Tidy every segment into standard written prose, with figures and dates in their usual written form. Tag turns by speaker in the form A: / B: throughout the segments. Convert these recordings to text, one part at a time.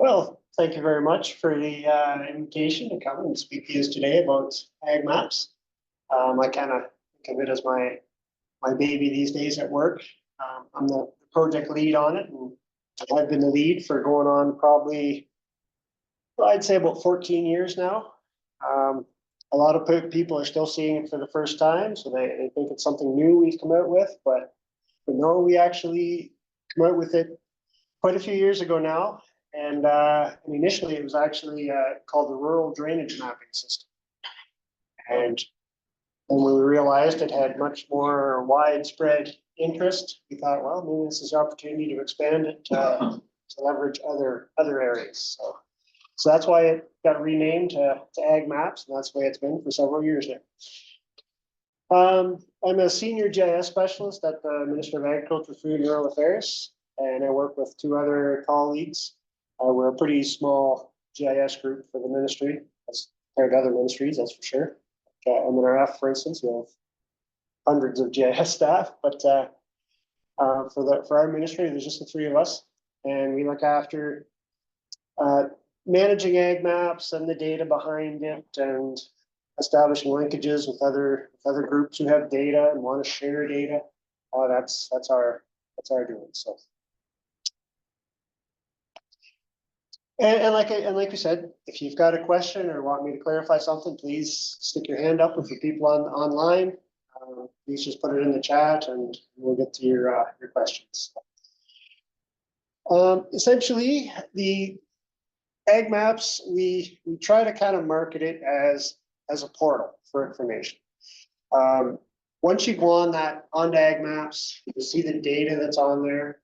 A: Well, thank you very much for the invitation to come and speak to you today about AgMaps. I kind of think of it as my baby these days at work. I'm the project lead on it, and I've been the lead for going on probably, well, I'd say about 14 years now. A lot of people are still seeing it for the first time, so they think it's something new we've come out with, but no, we actually come out with it quite a few years ago now. And initially it was actually called the Rural Drainage Mapping System. And when we realized it had much more widespread interest, we thought, well, maybe this is an opportunity to expand it to leverage other areas. So that's why it got renamed to AgMaps, and that's the way it's been for several years now. I'm a senior GIS specialist at the Ministry of Agriculture, Food and Rural Affairs, and I work with two other colleagues. We're a pretty small GIS group for the ministry, as compared to other ministries, that's for sure. MNRF, for instance, we have hundreds of GIS staff, but for our ministry, there's just the three of us, and we look after managing AgMaps and the data behind it, and establishing linkages with other groups who have data and want to share data. That's our doing. So. And like we said, if you've got a question or want me to clarify something, please stick your hand up. If the people online, please just put it in the chat, and we'll get to your questions. Essentially, the AgMaps, we try to kind of market it as a portal for information. Once you go onto AgMaps, you see the data that's on there.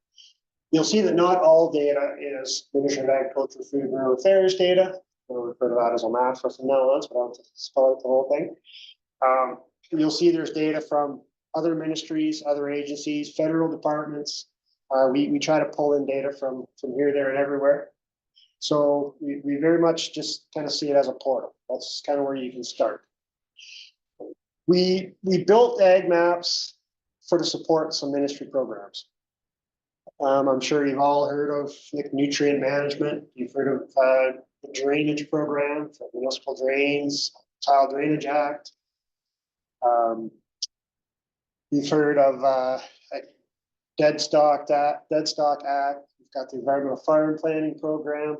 A: You'll see that not all data is Ministry of Agriculture, Food and Rural Affairs data. We'll refer to that as OMAFRA from now on, so I don't have to spell out the whole thing. You'll see there's data from other ministries, other agencies, federal departments. We try to pull in data from here, there, and everywhere. So we very much just kind of see it as a portal. That's kind of where you can start. We built AgMaps to support some ministry programs. I'm sure you've all heard of nutrient management. You've heard of the drainage program for municipal drains, Tile Drainage Act. You've heard of Dead Stock Act. You've got the Environmental Farm Planning Program.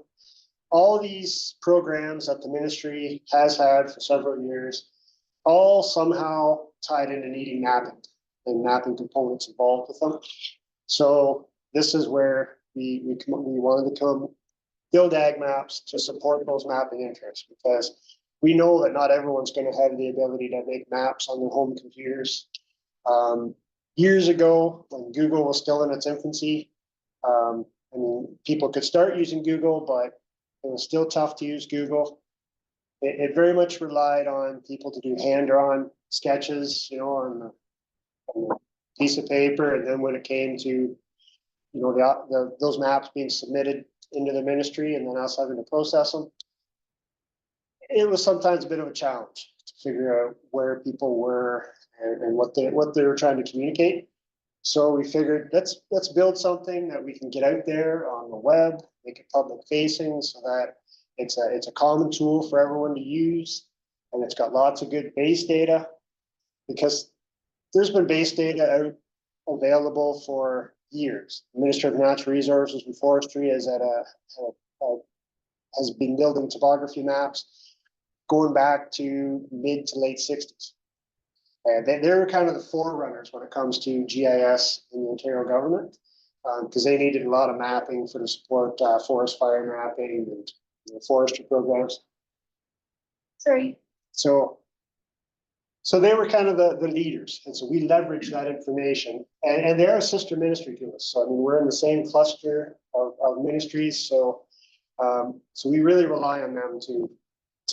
A: All these programs that the ministry has had for several years, all somehow tied into needing mapping and mapping components involved with them. So this is where we wanted to come build AgMaps to support those mapping interests, because we know that not everyone's going to have the ability to make maps on their home computers. Years ago, when Google was still in its infancy, I mean, people could start using Google, but it was still tough to use Google. It very much relied on people to do hand-drawn sketches, on a piece of paper, and then when it came to those maps being submitted into the ministry and then us having to process them, it was sometimes a bit of a challenge to figure out where people were and what they were trying to communicate. So we figured let's build something that we can get out there on the web, make it public facing, so that it's a common tool for everyone to use, and it's got lots of good base data, because there's been base data out available for years. The Ministry of Natural Resources and Forestry has been building topography maps going back to mid to late 60s. And they're kind of the forerunners when it comes to GIS in the Ontario government, because they needed a lot of mapping to support forest fire mapping and forestry programs.
B: Sorry.
A: So they were kind of the leaders, and so we leverage that information, and they're a sister ministry to us. So I mean, we're in the same cluster of ministries, so we really rely on them to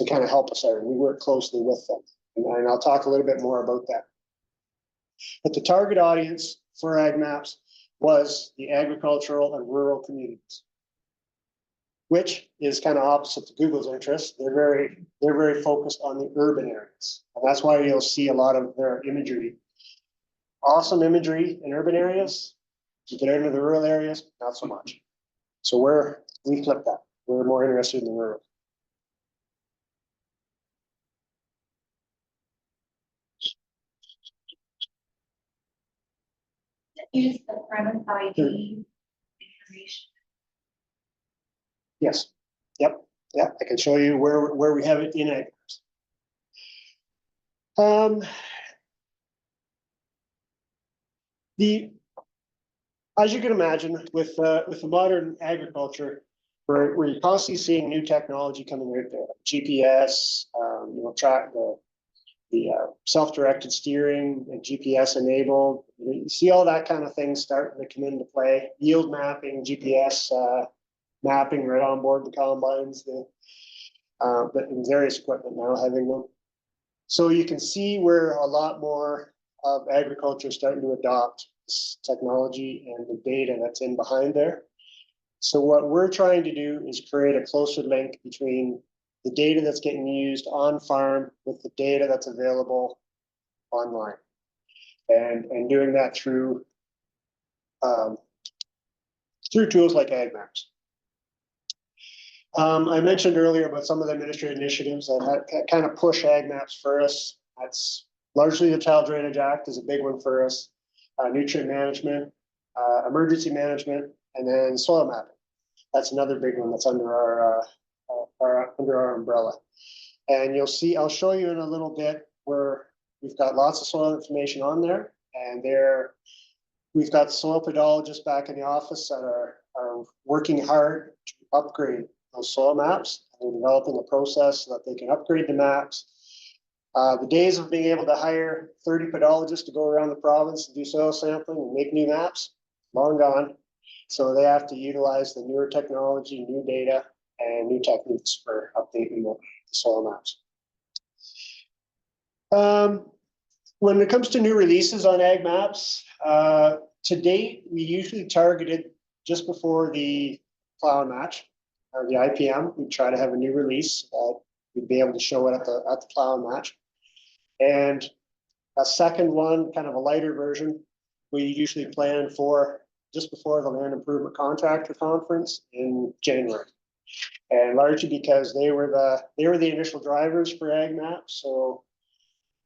A: kind of help us out, and we work closely with them, and I'll talk a little bit more about that. But the target audience for AgMaps was the agricultural and rural communities, which is kind of opposite to Google's interest. They're very focused on the urban areas, and that's why you'll see a lot of their imagery. Awesome imagery in urban areas. You get out into the rural areas, not so much. So we flip that. We're more interested in the rural.
B: Use the premise ID information.
A: Yes. Yep. Yeah, I can show you where we have it in AgMaps. As you can imagine, with the modern agriculture, we're constantly seeing new technology coming out there. GPS, track the self-directed steering and GPS enabled. You see all that kind of thing starting to come into play. Yield mapping, GPS mapping right on board the combines, but in various equipment now having them. So you can see where a lot more of agriculture is starting to adopt this technology and the data that's in behind there. So what we're trying to do is create a closer link between the data that's getting used on farm with the data that's available online, and doing that through tools like AgMaps. I mentioned earlier about some of the administrative initiatives that kind of push AgMaps for us. That's largely the Child Drainage Act is a big one for us. Nutrient management, emergency management, and then soil mapping. That's another big one that's under our umbrella. And you'll see, I'll show you in a little bit where we've got lots of soil information on there, and we've got soil pedologists back in the office that are working hard to upgrade those soil maps. They're developing a process so that they can upgrade the maps. The days of being able to hire 30 pedologists to go around the province and do soil sampling and make new maps, long gone. So they have to utilize the newer technology, new data, and new techniques for updating the soil maps. When it comes to new releases on AgMaps, to date, we usually targeted just before the plow match, the IPM. We try to have a new release that we'd be able to show it at the plow match. And a second one, kind of a lighter version, we usually plan for just before the Land Improvement Contractor Conference in January. And largely because they were the initial drivers for AgMaps. So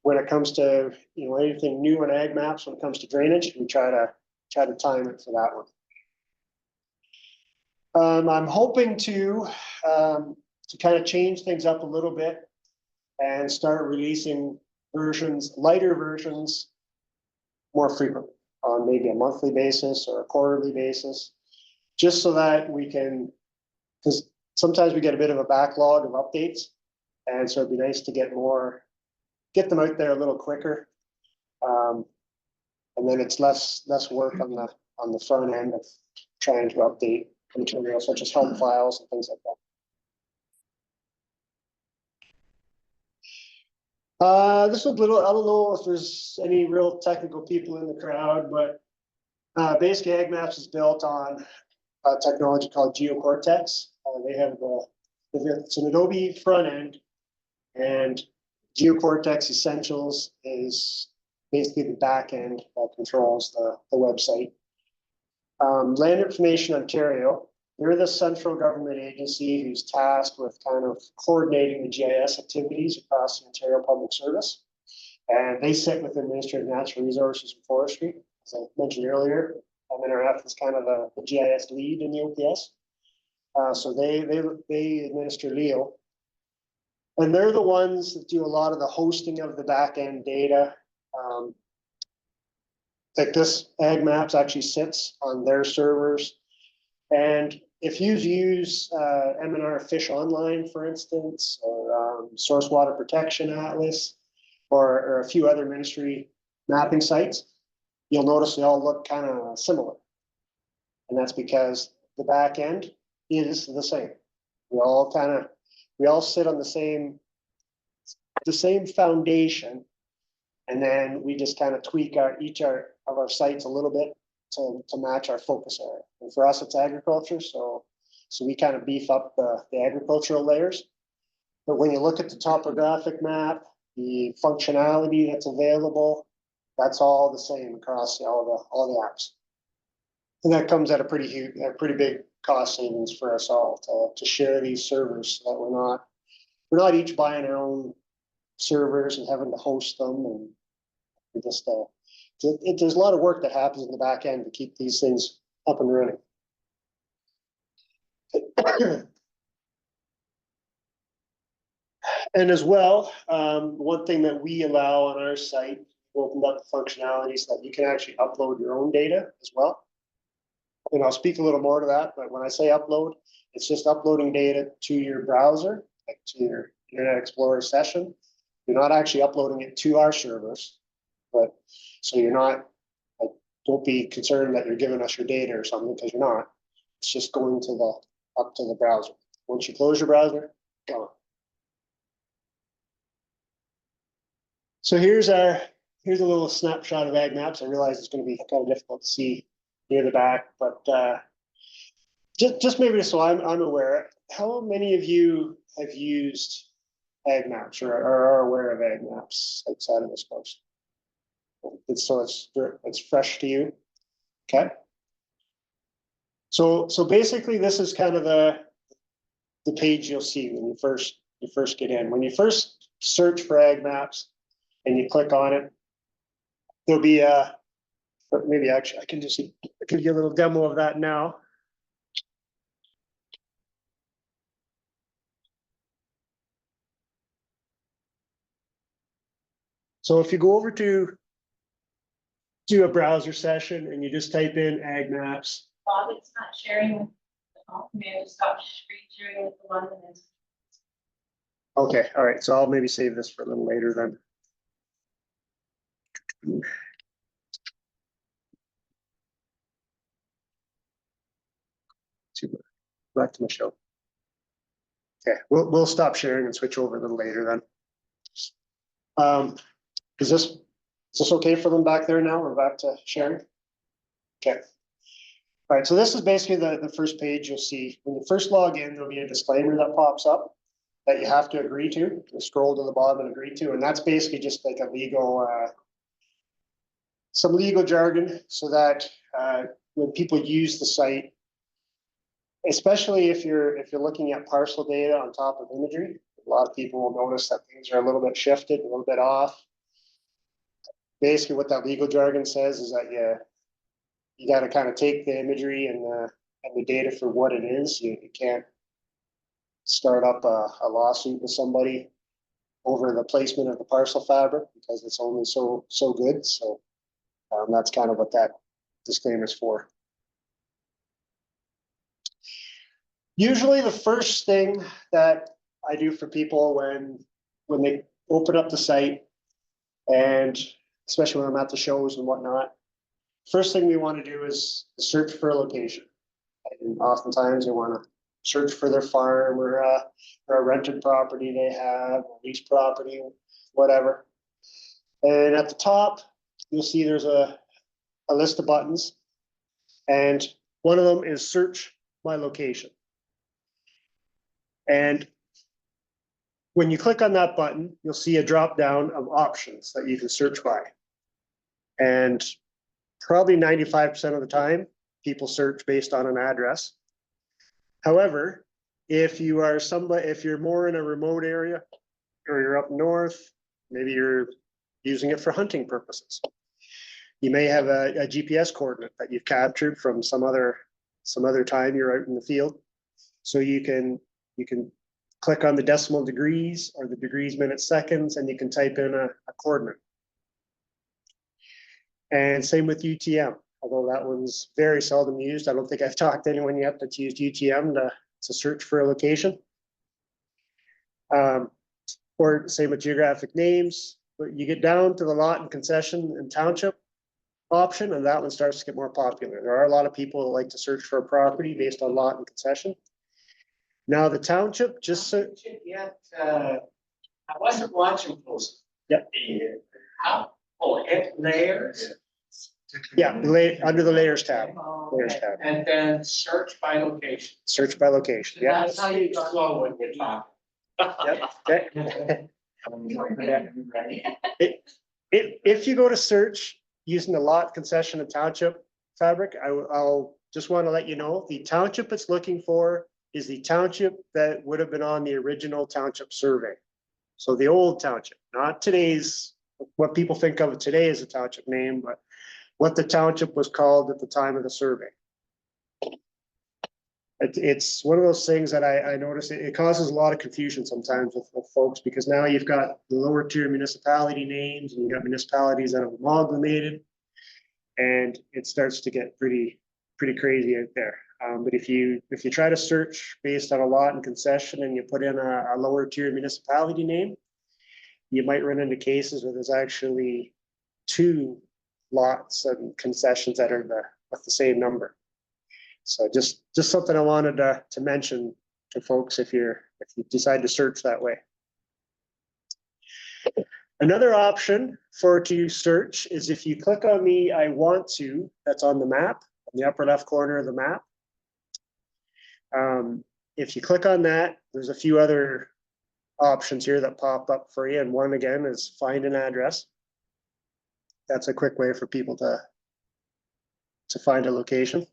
A: when it comes to anything new in AgMaps, when it comes to drainage, we try to time it for that one. I'm hoping to kind of change things up a little bit and start releasing lighter versions more frequently, on maybe a monthly basis or a quarterly basis, just so that we can, because sometimes we get a bit of a backlog of updates, and so it'd be nice to get them out there a little quicker, and then it's less work on the front end of trying to update material such as help files and things like that. This was I don't know if there's any real technical people in the crowd, but basically AgMaps is built on a technology called GeoCortex. It's an Adobe front end, and GeoCortex Essentials is basically the back end that controls the website. Land Information Ontario, they're the central government agency who's tasked with kind of coordinating the GIS activities across the Ontario Public Service. And they sit within the Ministry of Natural Resources and Forestry. As I mentioned earlier, MNRF is kind of the GIS lead in the OPS. So they administer LEO. And they're the ones that do a lot of the hosting of the back-end data. Like this AgMaps actually sits on their servers. And if you use MNR Fish Online, for instance, or Source Water Protection Atlas, or a few other ministry mapping sites, you'll notice they all look kind of similar. And that's because the back end is the same. We all sit on the same foundation, and then we just kind of tweak each of our sites a little bit to match our focus area. And for us, it's agriculture, so we kind of beef up the agricultural layers. But when you look at the topographic map, the functionality that's available, that's all the same across all the apps. And that comes at a pretty big cost savings for us all to share these servers so that we're not each buying our own servers and having to host them, and we just there's a lot of work that happens in the back end to keep these things up and running. And as well, one thing that we allow on our site, we opened up the functionality so that you can actually upload your own data as well. And I'll speak a little more to that, but when I say upload, it's just uploading data to your browser, like to your Internet Explorer session. You're not actually uploading it to our servers, but so you're not, like, don't be concerned that you're giving us your data or something, because you're not. It's just going to up to the browser. Once you close your browser, gone. So here's a little snapshot of AgMaps. I realize it's going to be kind of difficult to see near the back, but just maybe so I'm aware, how many of you have used AgMaps or are aware of AgMaps outside of this course? It's fresh to you. Okay. So basically this is kind of the page you'll see when you first get in. When you first search for AgMaps and you click on it, there'll be maybe actually I can give you a little demo of that now. So if you go over to do a browser session and you just type in AgMaps.
B: Bob, it's not sharing with the phone. Maybe stop screen sharing with the one that is.
A: Okay, all right. So I'll maybe save this for a little later then. Back to my show. Okay, we'll stop sharing and switch over a little later then. Is this okay for them back there now? We're back to sharing. Okay. All right, so this is basically the first page you'll see. When you first log in, there'll be a disclaimer that pops up that you have to agree to. You scroll to the bottom and agree to, and that's basically just like a legal, some legal jargon, so that when people use the site, especially if you're looking at parcel data on top of imagery, a lot of people will notice that things are a little bit shifted, a little bit off. Basically, what that legal jargon says is that you got to kind of take the imagery and the data for what it is. You can't start up a lawsuit with somebody over the placement of the parcel fabric, because it's only so good. So that's kind of what that disclaimer is for. Usually the first thing that I do for people when they open up the site, and especially when I'm at the shows and whatnot, first thing we want to do is search for a location. And oftentimes they want to search for their farm or a rented property they have, a leased property, whatever. And at the top, you'll see there's a list of buttons. And one of them is search my location. And when you click on that button, you'll see a drop down of options that you can search by. And probably 95% of the time, people search based on an address. However, if you're more in a remote area, or you're up north, maybe you're using it for hunting purposes. You may have a GPS coordinate that you've captured from some other time you're out in the field. So you can click on the decimal degrees or the degrees, minutes, seconds, and you can type in a coordinate. And same with UTM, although that one's very seldom used. I don't think I've talked to anyone yet that's used UTM to search for a location. Or same with geographic names. But you get down to the lot and concession and township option, and that one starts to get more popular. There are a lot of people that like to search for a property based on lot and concession. Now the township just
C: I wasn't watching those.
A: Yep.
C: Layers.
A: Yeah, under the layers tab. Layers tab.
C: And then search by location.
A: Search by location. Yeah.
C: That's how you slow when you're talking.
A: Yep. Okay. If you go to search using the lot, concession, and township fabric, I'll just want to let you know, the township it's looking for is the township that would have been on the original township survey. So the old township, not today's, what people think of today as a township name, but what the township was called at the time of the survey. It's one of those things that I notice it causes a lot of confusion sometimes with folks, because now you've got the lower tier municipality names and you've got municipalities that have amalgamated, and it starts to get pretty crazy out there. But if you try to search based on a lot and concession and you put in a lower tier municipality name, you might run into cases where there's actually 2 lots and concessions that are with the same number. So just something I wanted to mention to folks if you decide to search that way. Another option to search is if you click on the I want to, that's on the map, in the upper left corner of the map. If you click on that, there's a few other options here that pop up for you. And one again is find an address. That's a quick way for people to find a location.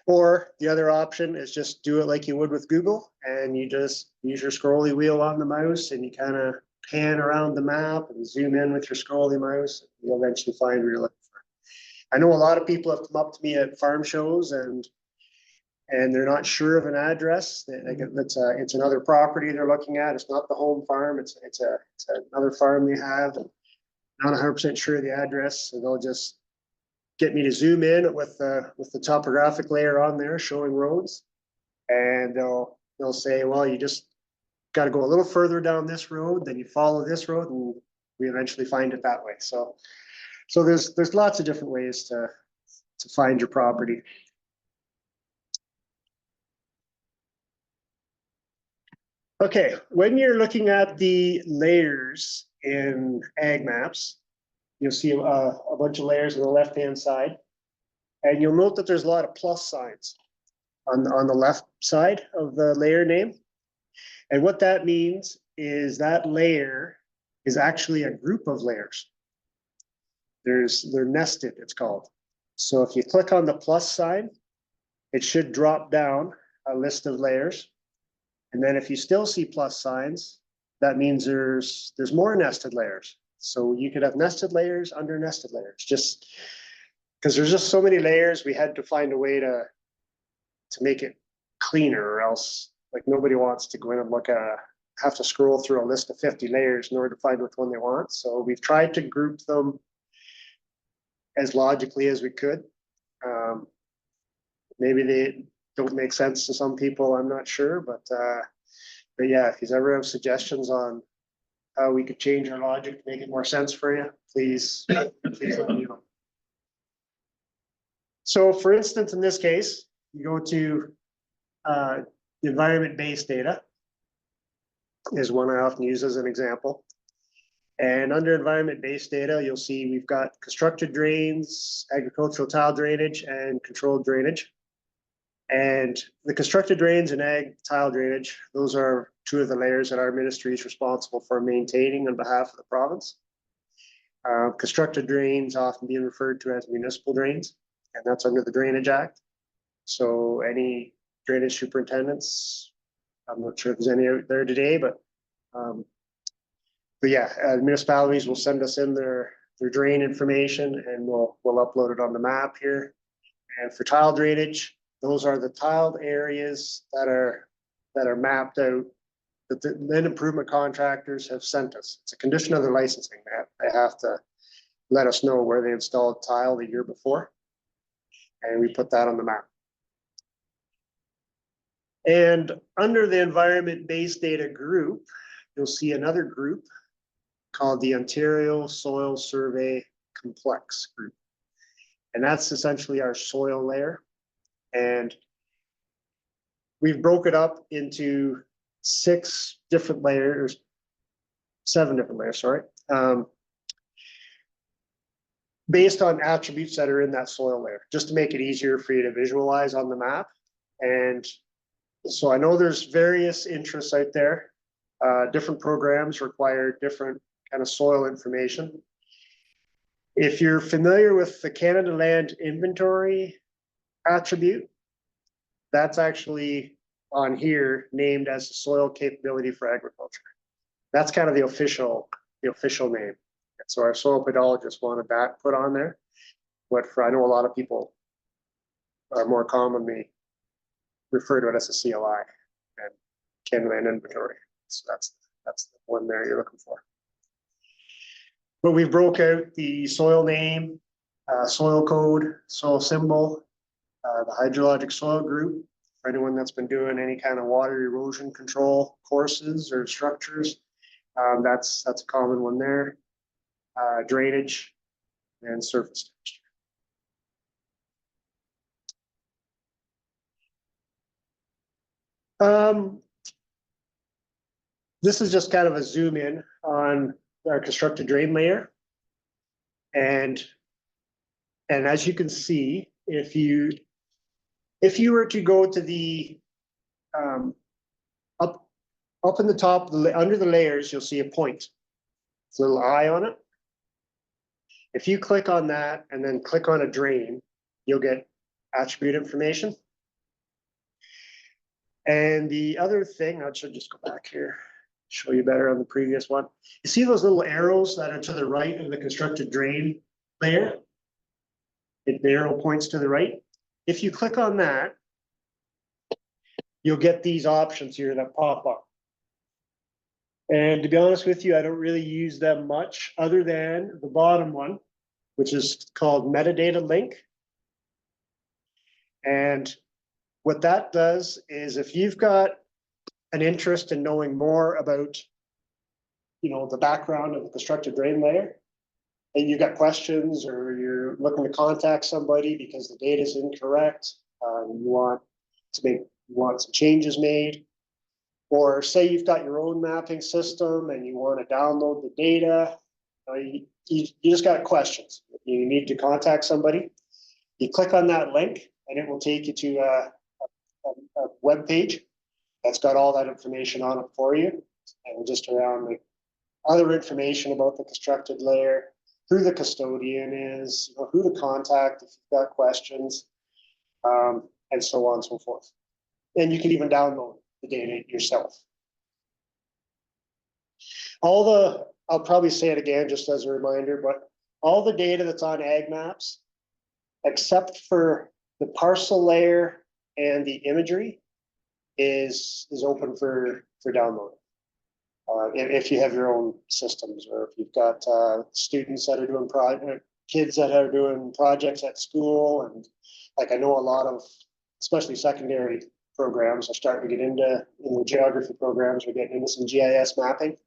A: Or the other option is just do it like you would with Google, and you just use your scrolly wheel on the mouse and you kind of pan around the map and zoom in with your scrolly mouse. You'll eventually find where you're looking for. I know a lot of people have come up to me at farm shows and they're not sure of an address. It's another property they're looking at. It's not the home farm. It's another farm they have. Not 100% sure of the address, so they'll just get me to zoom in with the topographic layer on there showing roads, and they'll say, well, you just got to go a little further down this road, then you follow this road, and we eventually find it that way. So there's lots of different ways to find your property. Okay, when you're looking at the layers in AgMaps, you'll see a bunch of layers on the left-hand side, and you'll note that there's a lot of plus signs on the left side of the layer name. And what that means is that layer is actually a group of layers. They're nested, it's called. So if you click on the plus sign, it should drop down a list of layers. And then if you still see plus signs, that means there's more nested layers. So you could have nested layers under nested layers, just because there's just so many layers. We had to find a way to make it cleaner, or else like nobody wants to go in and have to scroll through a list of 50 layers in order to find which one they want. So we've tried to group them as logically as we could. Maybe they don't make sense to some people, I'm not sure, but yeah, if you ever have suggestions on how we could change our logic to make it more sense for you, please let me know. So for instance, in this case, you go to environment-based data is one I often use as an example. And under environment-based data, you'll see we've got constructed drains, agricultural tile drainage, and controlled drainage. And the constructed drains and ag tile drainage, those are 2 of the layers that our ministry is responsible for maintaining on behalf of the province. Constructed drains often being referred to as municipal drains, and that's under the Drainage Act. So any drainage superintendents, I'm not sure if there's any out there today, but yeah, municipalities will send us in their drain information, and we'll upload it on the map here. And for tile drainage, those are the tiled areas that are mapped out that the land improvement contractors have sent us. It's a condition of their licensing. They have to let us know where they installed tile the year before, and we put that on the map. And under the environment-based data group, you'll see another group called the Ontario Soil Survey Complex Group. And that's essentially our soil layer. And we've broke it up into 7 different layers, sorry, based on attributes that are in that soil layer, just to make it easier for you to visualize on the map. And so I know there's various interests out there. Different programs require different kind of soil information. If you're familiar with the Canada Land Inventory attribute, that's actually on here named as soil capability for agriculture. That's kind of the official name. And so our soil pedologists wanted that put on there. But for, I know a lot of people are more commonly refer to it as a CLI and Canada Land Inventory. So that's the one there you're looking for. But we broke out the soil name, soil code, soil symbol, the hydrologic soil group. For anyone that's been doing any kind of water erosion control courses or structures, that's a common one there. Drainage and surface texture. This is just kind of a zoom in on our constructed drain layer. And as you can see, if you were to go to the up in the top, under the layers, you'll see a point. It's a little eye on it. If you click on that and then click on a drain, you'll get attribute information. And the other thing, I should just go back here, show you better on the previous one. You see those little arrows that are to the right of the constructed drain layer? The arrow points to the right. If you click on that, you'll get these options here that pop up. And to be honest with you, I don't really use them much other than the bottom one, which is called metadata link. And what that does is if you've got an interest in knowing more about, the background of the constructed drain layer, and you've got questions or you're looking to contact somebody because the data is incorrect, you want some changes made, or say you've got your own mapping system and you want to download the data, you just got questions. You need to contact somebody. You click on that link and it will take you to a web page that's got all that information on it for you, and just around the other information about the constructed layer, who the custodian is, who to contact if you've got questions, and so on and so forth. And you can even download the data yourself. I'll probably say it again just as a reminder, but all the data that's on AgMaps, except for the parcel layer and the imagery, is open for downloading. If you have your own systems, or if you've got students that are doing kids that are doing projects at school, and like I know a lot of, especially secondary programs, are starting to get into, in the geography programs, are getting into some GIS mapping,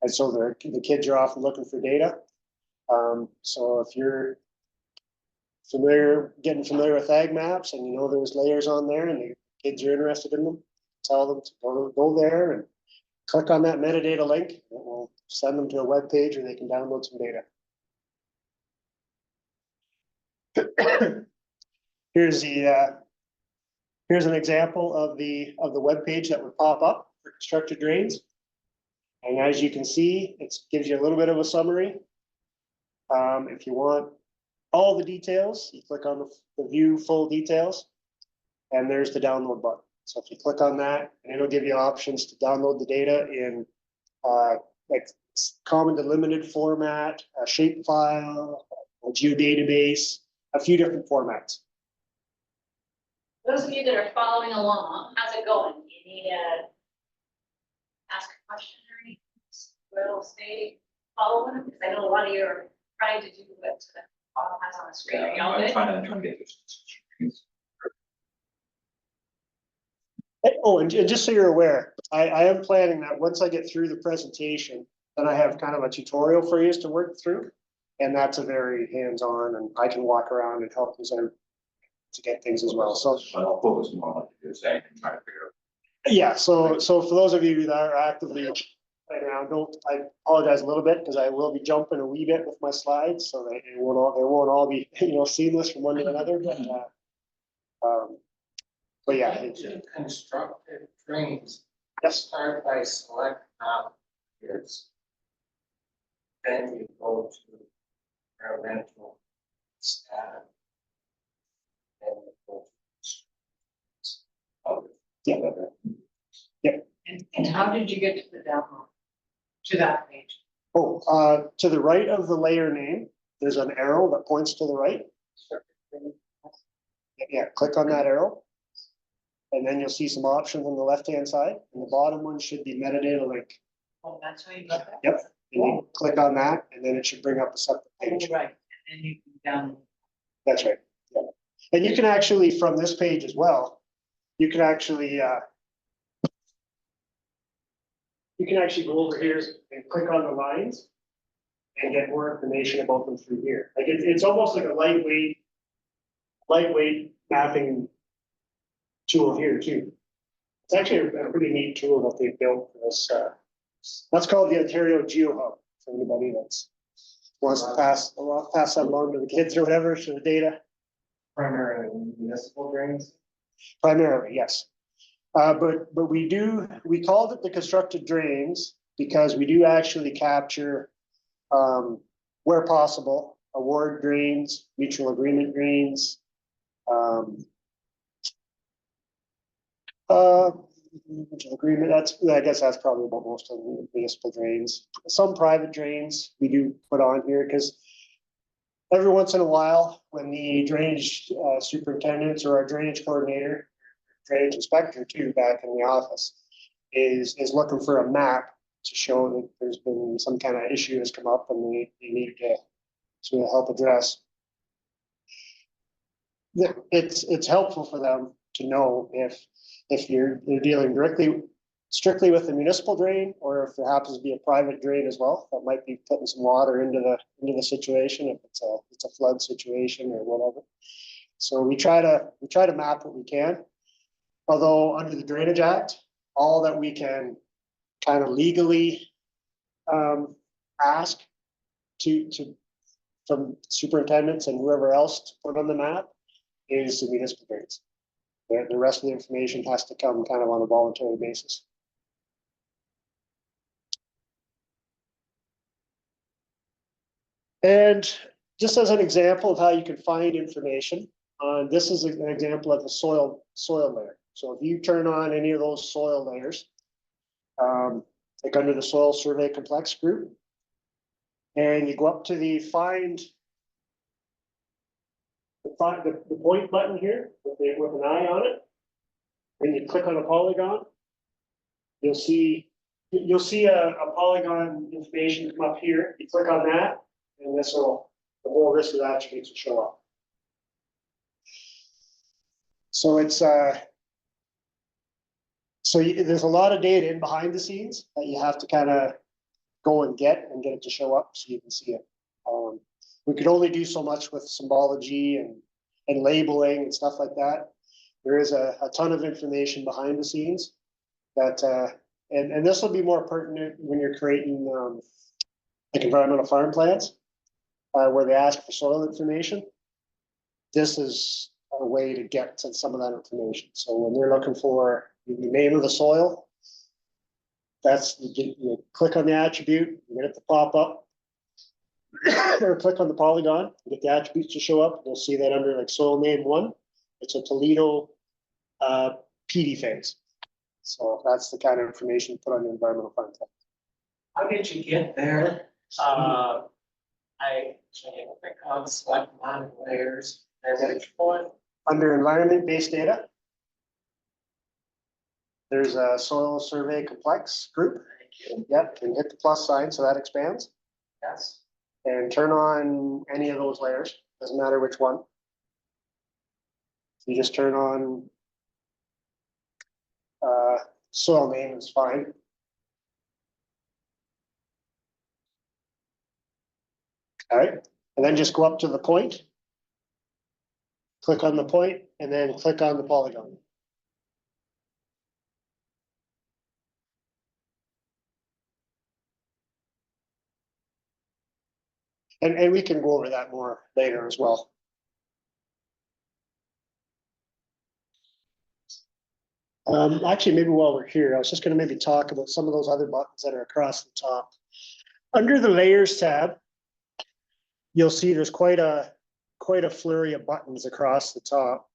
A: and so the kids are often looking for data. So if you're getting familiar with AgMaps and there's layers on there and the kids are interested in them, tell them to go there and click on that metadata link. It will send them to a web page where they can download some data. Here's an example of the web page that would pop up for constructed drains. And as you can see, it gives you a little bit of a summary. If you want all the details, you click on the view full details, and there's the download button. So if you click on that, it'll give you options to download the data in like common delimited format, a shape file, a geodatabase, a few different formats.
B: Those of you that are following along, how's it going? Do you need to ask a question or anything? Will stay following? Because I know a lot of you are trying to do what Bob has on the screen. Are y'all good?
D: I'm trying to get this.
A: Oh, and just so you're aware, I am planning that once I get through the presentation, then I have kind of a tutorial for you to work through. And that's a very hands-on, and I can walk around and help you to get things as well. So
D: I'll focus more on what you're saying and try to figure out.
A: yeah, so for those of you that are actively right now, I apologize a little bit because I will be jumping a wee bit with my slides, so that they won't all be seamless from one to another. But yeah,
C: Constructed drains.
A: yes.
C: Start by select areas. Then you go to environmental status. And you go
A: Yeah.
E: And how did you get to the download, to that page?
A: Oh, to the right of the layer name, there's an arrow that points to the right. Yeah, click on that arrow. And then you'll see some options on the left-hand side, and the bottom one should be metadata link.
E: Oh, that's how you got that?
A: Yep, and you click on that, and then it should bring up a separate page.
E: Oh, right, and then you can download.
A: That's right, yeah. And you can actually, from this page as well, you can actually go over here and click on the lines and get more information about them through here. Like it's almost like a lightweight mapping tool here too. It's actually a pretty neat tool that they built for this. That's called the Ontario GeoHub for anybody that's wants to pass that along to the kids or whatever for the data.
C: Primarily municipal drains.
A: Primarily, yes. But we called it the constructed drains because we do actually capture, where possible, award drains, mutual agreement drains. Mutual agreement, I guess that's probably about most of the municipal drains. Some private drains we do put on here because every once in a while, when the drainage superintendents or our drainage coordinator, drainage inspector too, back in the office, is looking for a map to show that there's been some kind of issue has come up and they need to help address. It's helpful for them to know if they're dealing strictly with the municipal drain, or if there happens to be a private drain as well that might be putting some water into the situation, if it's a flood situation or whatever. So we try to map what we can. Although under the Drainage Act, all that we can kind of legally ask from superintendents and whoever else to put on the map is the municipal drains. The rest of the information has to come kind of on a voluntary basis. And just as an example of how you can find information, this is an example of the soil layer. So if you turn on any of those soil layers, like under the soil survey complex group, and you go up to the point button here with an eye on it, and you click on a polygon, you'll see a polygon information come up here. You click on that, and the whole list of attributes will show up. So there's a lot of data in behind the scenes that you have to kind of go and get it to show up so you can see it. We could only do so much with symbology and labeling and stuff like that. There is a ton of information behind the scenes that, and this will be more pertinent when you're creating like environmental farm plans, where they ask for soil information. This is a way to get to some of that information. So when they're looking for the name of the soil, you click on the attribute, you get it to pop up, or click on the polygon, you get the attributes to show up. You'll see that under like soil name 1, it's a Toledo PD phase. So that's the kind of information put on the environmental farm plan.
C: How did you get there? I click on select mod layers, and which one?
A: Under environment-based data, there's a soil survey complex group. Yep, and hit the plus sign so that expands.
C: Yes.
A: And turn on any of those layers, doesn't matter which one. You just turn on soil name is fine. All right, and then just go up to the point, click on the point, and then click on the polygon. And we can go over that more later as well. Actually, maybe while we're here, I was just going to maybe talk about some of those other buttons that are across the top. Under the layers tab, you'll see there's quite a flurry of buttons across the top.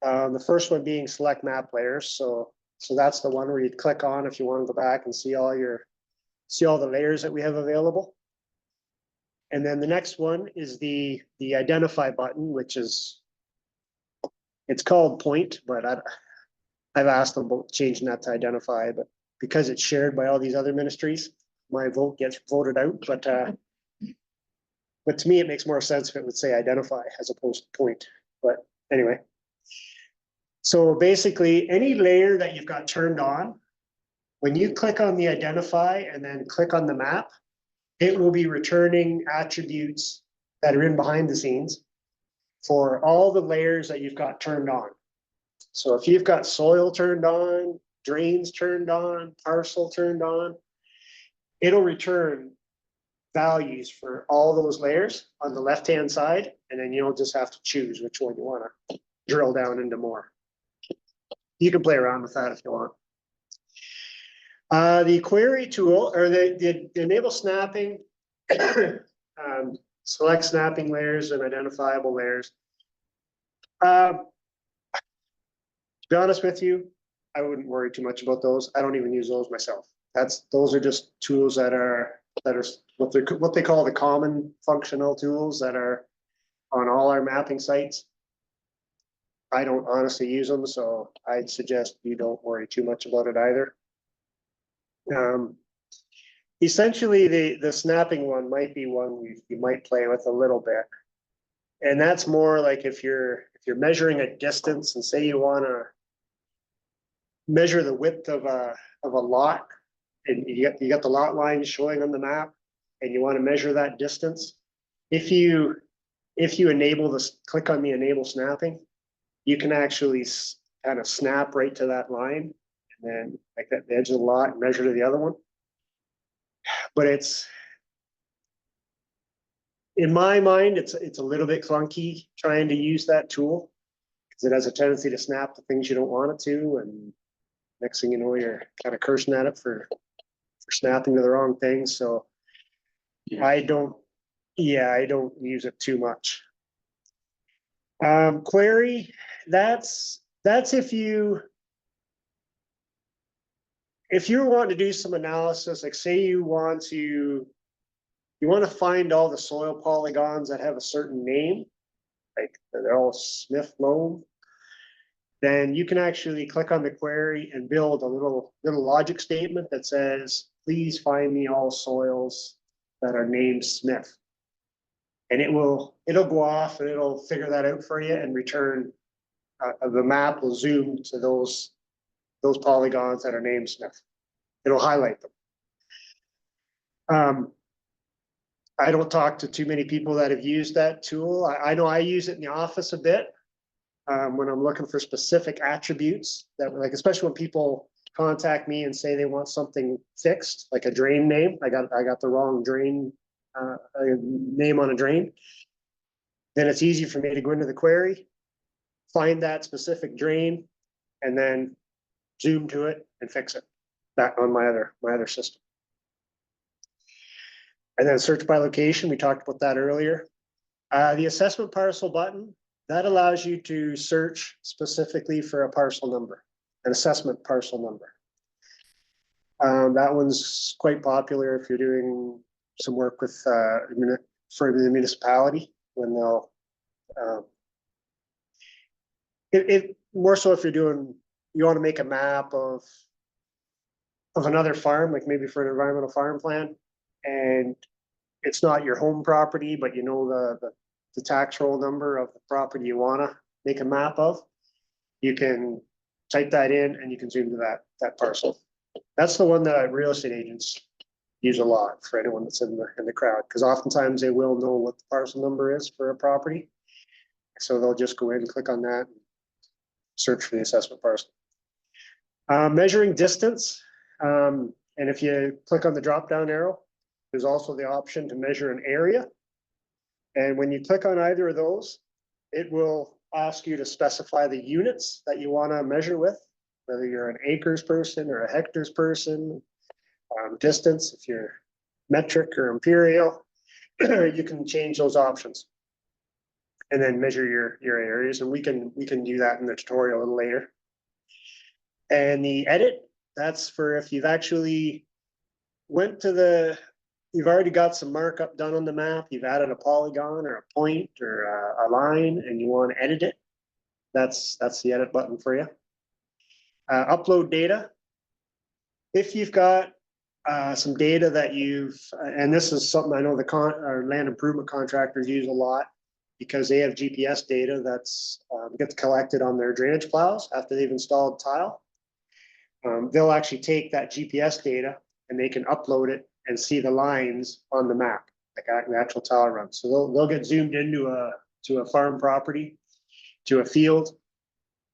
A: The first one being select map layers. So that's the one where you'd click on if you want to go back and see all the layers that we have available. And then the next one is the identify button, which is, it's called point, but I've asked them about changing that to identify, but because it's shared by all these other ministries, my vote gets voted out, but to me, it makes more sense if it would say identify as opposed to point, but anyway. So basically, any layer that you've got turned on, when you click on the identify and then click on the map, it will be returning attributes that are in behind the scenes for all the layers that you've got turned on. So if you've got soil turned on, drains turned on, parcel turned on, it'll return values for all those layers on the left-hand side, and then you'll just have to choose which one you want to drill down into more. You can play around with that if you want. The query tool, or the enable snapping, select snapping layers and identifiable layers. To be honest with you, I wouldn't worry too much about those. I don't even use those myself. Those are just tools that are what they call the common functional tools that are on all our mapping sites. I don't honestly use them, so I'd suggest you don't worry too much about it either. Essentially, the snapping one might be one you might play with a little bit, and that's more like if you're measuring a distance and say you want to measure the width of a lot, and you got the lot line showing on the map, and you want to measure that distance. If you enable this, click on the enable snapping, you can actually kind of snap right to that line, and then like that the edge of the lot and measure to the other one. But it's, in my mind, it's a little bit clunky trying to use that tool because it has a tendency to snap the things you don't want it to, and next thing you know, you're kind of cursing at it for snapping to the wrong things. So I don't use it too much. Query, that's if you want to do some analysis, like say you want to find all the soil polygons that have a certain name, like they're all Smith loam, then you can actually click on the query and build a little logic statement that says, please find me all soils that are named Smith. And it'll go off and it'll figure that out for you and return, the map will zoom to those polygons that are named Smith. It'll highlight them. I don't talk to too many people that have used that tool. I know I use it in the office a bit when I'm looking for specific attributes that, like, especially when people contact me and say they want something fixed, like a drain name. I got the wrong drain name on a drain. Then it's easy for me to go into the query, find that specific drain, and then zoom to it and fix it. That on my other system. And then search by location, we talked about that earlier. The assessment parcel button, that allows you to search specifically for a parcel number, an assessment parcel number. That one's quite popular if you're doing some work with for the municipality, when they'll more so if you want to make a map of another farm, like maybe for an environmental farm plan, and it's not your home property, but you know the tax roll number of the property you want to make a map of, you can type that in and you can zoom to that parcel. That's the one that real estate agents use a lot for anyone that's in the crowd, because oftentimes they will know what the parcel number is for a property. So they'll just go in and click on that and search for the assessment parcel. Measuring distance. And if you click on the drop-down arrow, there's also the option to measure an area. And when you click on either of those, it will ask you to specify the units that you want to measure with, whether you're an acres person or a hectares person, distance, if you're metric or imperial, you can change those options. and then measure your areas, and we can do that in the tutorial a little later. And the edit, that's for if you've actually went to the, you've already got some markup done on the map, you've added a polygon or a point or a line, and you want to edit it. That's the edit button for you. Upload data. If you've got some data that you've, and this is something I know our land improvement contractors use a lot, because they have GPS data that's gets collected on their drainage plows after they've installed tile. They'll actually take that GPS data and they can upload it and see the lines on the map, like the actual tile run. So they'll get zoomed into a farm property, to a field,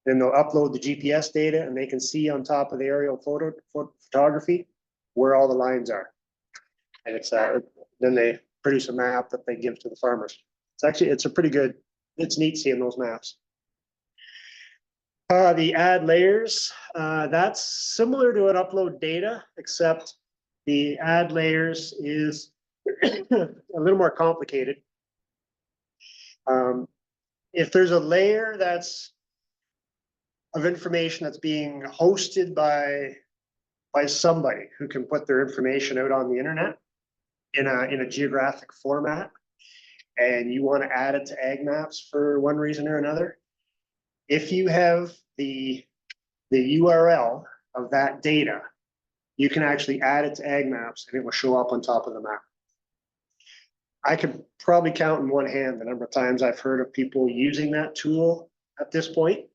A: then they'll upload the GPS data and they can see on top of the aerial photography where all the lines are. And it's then they produce a map that they give to the farmers. It's a pretty good, it's neat seeing those maps. The add layers, that's similar to an upload data, except the add layers is a little more complicated. If there's a layer that's of information that's being hosted by somebody who can put their information out on the internet in a geographic format, and you want to add it to AgMaps for one reason or another, if you have the URL of that data, you can actually add it to AgMaps and it will show up on top of the map. I could probably count in one hand the number of times I've heard of people using that tool at this point.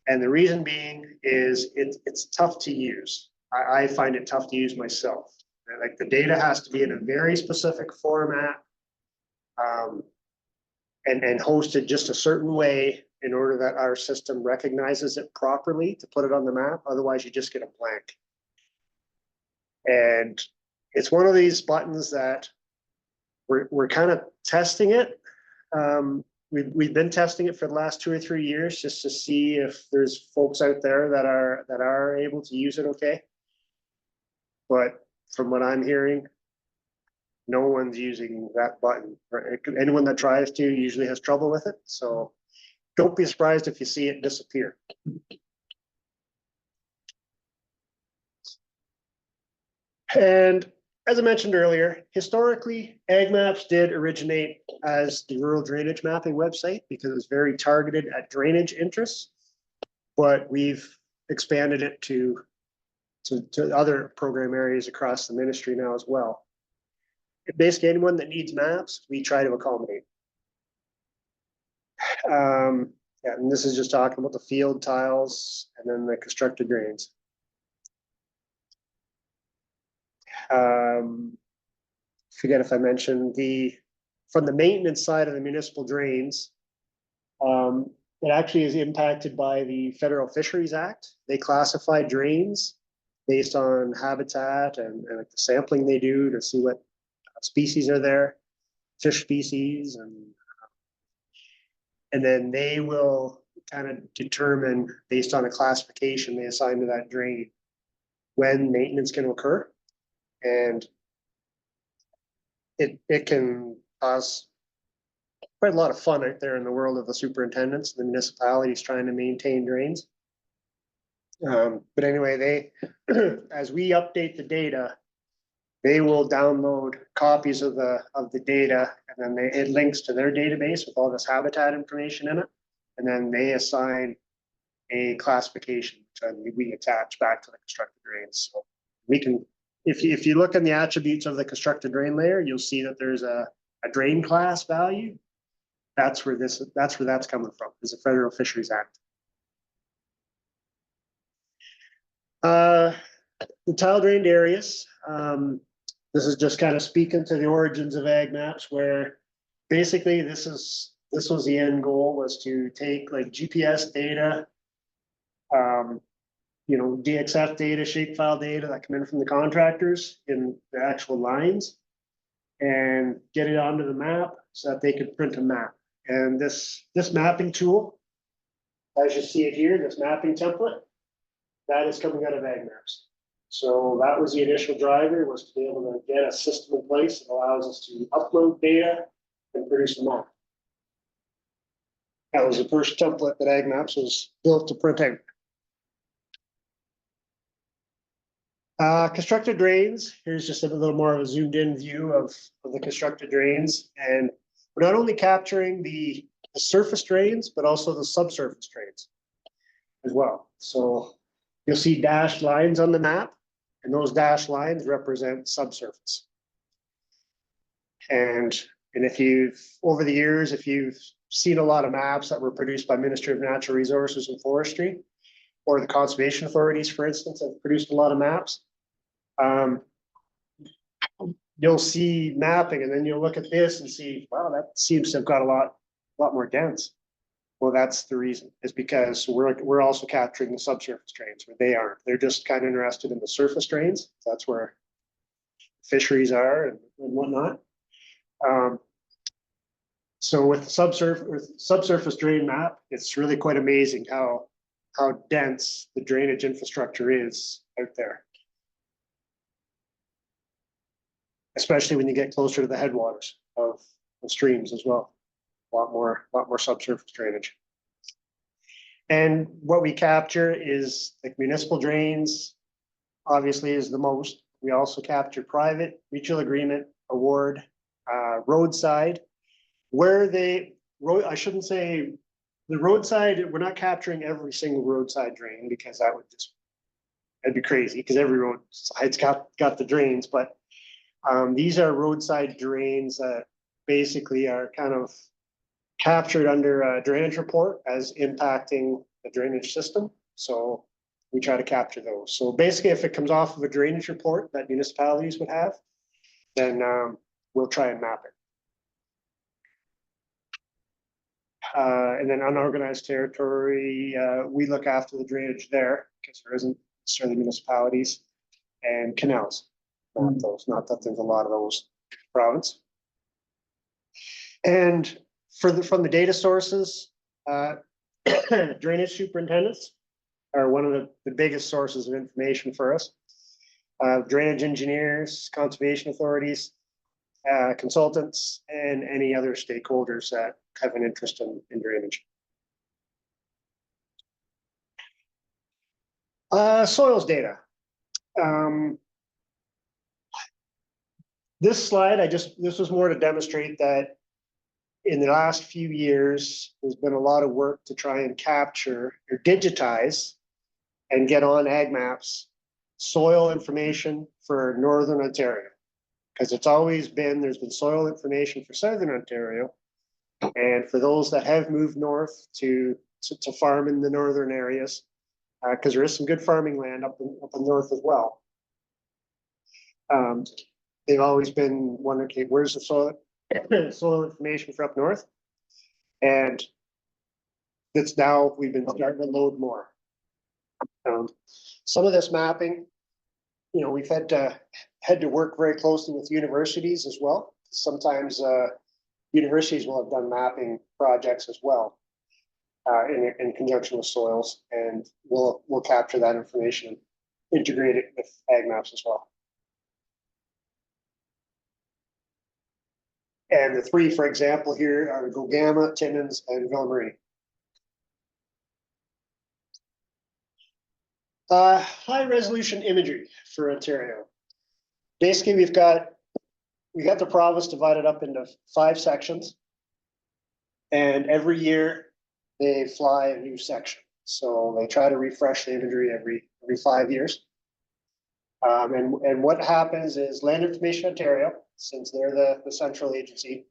A: And the reason being is it's tough to use. I find it tough to use myself. Like the data has to be in a very specific format, and hosted just a certain way in order that our system recognizes it properly to put it on the map. Otherwise, you just get a blank. And it's one of these buttons that we're kind of testing it. We've been testing it for the last 2 or 3 years just to see if there's folks out there that are able to use it okay. But from what I'm hearing, no one's using that button. Anyone that tries to usually has trouble with it. So don't be surprised if you see it disappear. And as I mentioned earlier, historically, AgMaps did originate as the rural drainage mapping website because it was very targeted at drainage interests, but we've expanded it to other program areas across the ministry now as well. Basically, anyone that needs maps, we try to accommodate. Yeah, and this is just talking about the field tiles and then the constructed drains. Forget if I mentioned from the maintenance side of the municipal drains, it actually is impacted by the Federal Fisheries Act. They classify drains based on habitat and like the sampling they do to see what species are there, fish species, and then they will kind of determine based on a classification they assign to that drain when maintenance can occur. And it can cause quite a lot of fun out there in the world of the superintendents, the municipalities trying to maintain drains. But anyway, as we update the data, they will download copies of the data, and then it links to their database with all this habitat information in it, and then they assign a classification which we attach back to the constructed drains. So we can, if you look in the attributes of the constructed drain layer, you'll see that there's a drain class value. That's where that's coming from, is the Federal Fisheries Act. The tile drained areas. This is just kind of speaking to the origins of AgMaps, where basically this was the end goal, was to take like GPS data, DXF data, shapefile data that come in from the contractors in the actual lines, and get it onto the map so that they could print a map. And this mapping tool, as you see it here, this mapping template, that is coming out of AgMaps. So that was the initial driver, was to be able to get a system in place that allows us to upload data and produce a map. That was the first template that AgMaps was built to print out. Constructed drains, here's just a little more of a zoomed in view of the constructed drains. And we're not only capturing the surface drains, but also the subsurface drains as well. So you'll see dashed lines on the map, and those dashed lines represent subsurface. And if you've, over the years, if you've seen a lot of maps that were produced by Ministry of Natural Resources and Forestry, or the conservation authorities, for instance, have produced a lot of maps. You'll see mapping, and then you'll look at this and see, wow, that seems to have got a lot more dense. Well, that's the reason, is because we're also capturing the subsurface drains, where they aren't. They're just kind of interested in the surface drains. That's where fisheries are and whatnot. So with the subsurface drain map, it's really quite amazing how dense the drainage infrastructure is out there. Especially when you get closer to the headwaters of streams as well. A lot more subsurface drainage. And what we capture is like municipal drains, obviously is the most. We also capture private, mutual agreement, award, roadside, where I shouldn't say the roadside, we're not capturing every single roadside drain, because that'd be crazy, because every roadside's got the drains, but these are roadside drains that basically are kind of captured under a drainage report as impacting the drainage system. So we try to capture those. So basically, if it comes off of a drainage report that municipalities would have, then we'll try and map it. And then unorganized territory, we look after the drainage there, because there isn't necessarily municipalities, and canals. Not that there's a lot of those in the province. And from the data sources, drainage superintendents are one of the biggest sources of information for us. Drainage engineers, conservation authorities, consultants, and any other stakeholders that have an interest in drainage. Soils data. This slide, this was more to demonstrate that in the last few years, there's been a lot of work to try and capture or digitize and get on AgMaps soil information for Northern Ontario. Because it's always been, there's been soil information for Southern Ontario. And for those that have moved north to farm in the northern areas, because there is some good farming land up in north as well. They've always been wondering, okay, where's the soil information for up north? And it's now, we've been starting to load more. Some of this mapping, we've had to work very closely with universities as well. Sometimes universities will have done mapping projects as well in conjunction with soils, and we'll capture that information and integrate it with AgMaps as well. And the three, for example, here are Gogama, Timmins, and Ville-Marie. High resolution imagery for Ontario. Basically, we got the province divided up into 5 sections, and every year they fly a new section. So they try to refresh the imagery every 5 years. And what happens is Land Information Ontario, since they're the central agency,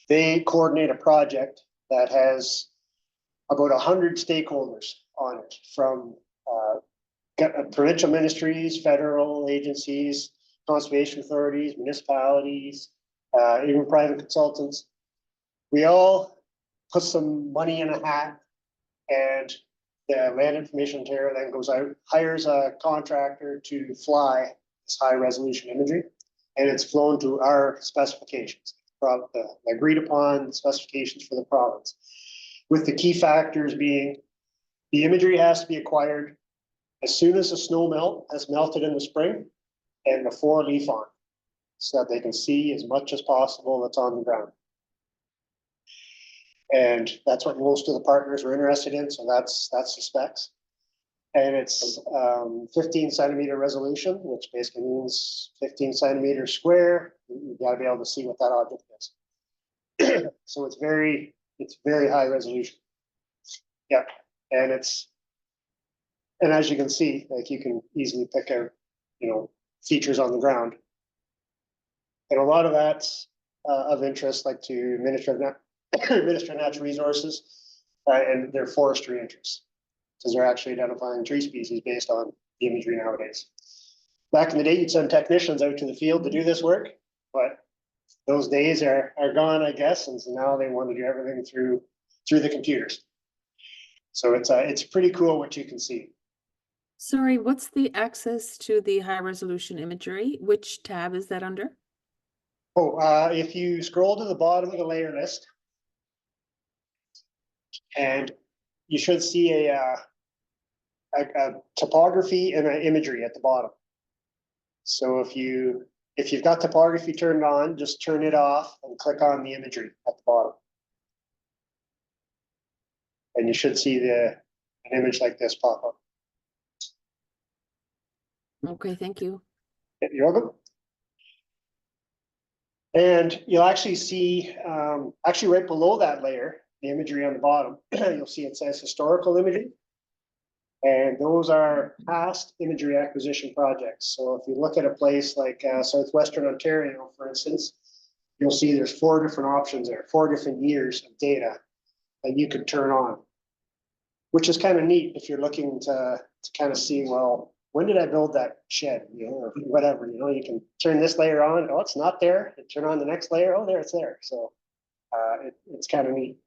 A: they coordinate a project that has about 100 stakeholders on it, from provincial ministries, federal agencies, conservation authorities, municipalities, even private consultants. We all put some money in a hat, and the Land Information Ontario then goes out, hires a contractor to fly this high resolution imagery, and it's flown to our specifications, the agreed upon specifications for the province, with the key factors being the imagery has to be acquired as soon as the snow melt has melted in the spring and before leaf on, so that they can see as much as possible that's on the ground. And that's what most of the partners were interested in, so that's the specs. And it's 15 centimeter resolution, which basically means 15 centimeters square. You gotta be able to see what that object is. So it's very high resolution. Yeah, and as you can see, like you can easily pick out, features on the ground. And a lot of that's of interest, like to Minister of Natural Resources and their forestry interests, because they're actually identifying tree species based on the imagery nowadays. Back in the day, you'd send technicians out to the field to do this work, but those days are gone, I guess, and so now they want to do everything through the computers. So it's pretty cool what you can see.
F: Sorry, what's the access to the high resolution imagery? Which tab is that under?
A: Oh, if you scroll to the bottom of the layer list, and you should see a topography and an imagery at the bottom. So if you've got topography turned on, just turn it off and click on the imagery at the bottom. And you should see an image like this pop up.
F: Okay, thank you.
A: You're welcome. And you'll actually see, actually right below that layer, the imagery on the bottom, you'll see it says historical imagery. And those are past imagery acquisition projects. So if you look at a place like southwestern Ontario, for instance, you'll see there's 4 different options there, 4 different years of data that you could turn on, which is kind of neat if you're looking to kind of see, well, when did I build that shed, or whatever, you can turn this layer on, oh, it's not there, and turn on the next layer, oh, there, it's there. So it's kind of neat.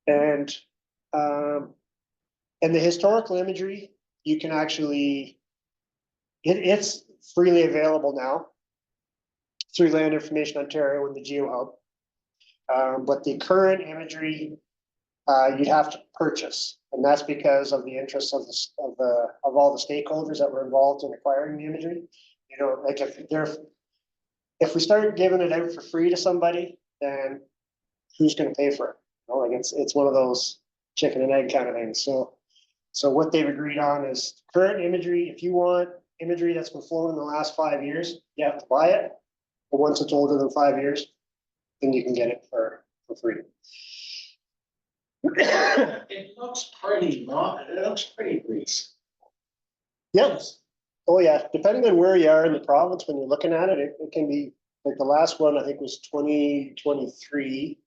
A: And the historical imagery, you can actually, it's freely available now through Land Information Ontario and the GeoHub. But the current imagery, you'd have to purchase, and that's because of the interests of all the stakeholders that were involved in acquiring the imagery. Like if we start giving it out for free to somebody, then who's going to pay for it? Like it's one of those chicken and egg kind of things. So what they've agreed on is current imagery. If you want imagery that's been flown in the last 5 years, you have to buy it. But once it's older than 5 years, then you can get it for free.
C: It looks pretty recent.
A: Yes. Oh yeah. Depending on where you are in the province when you're looking at it, it can be like the last one I think was 2023.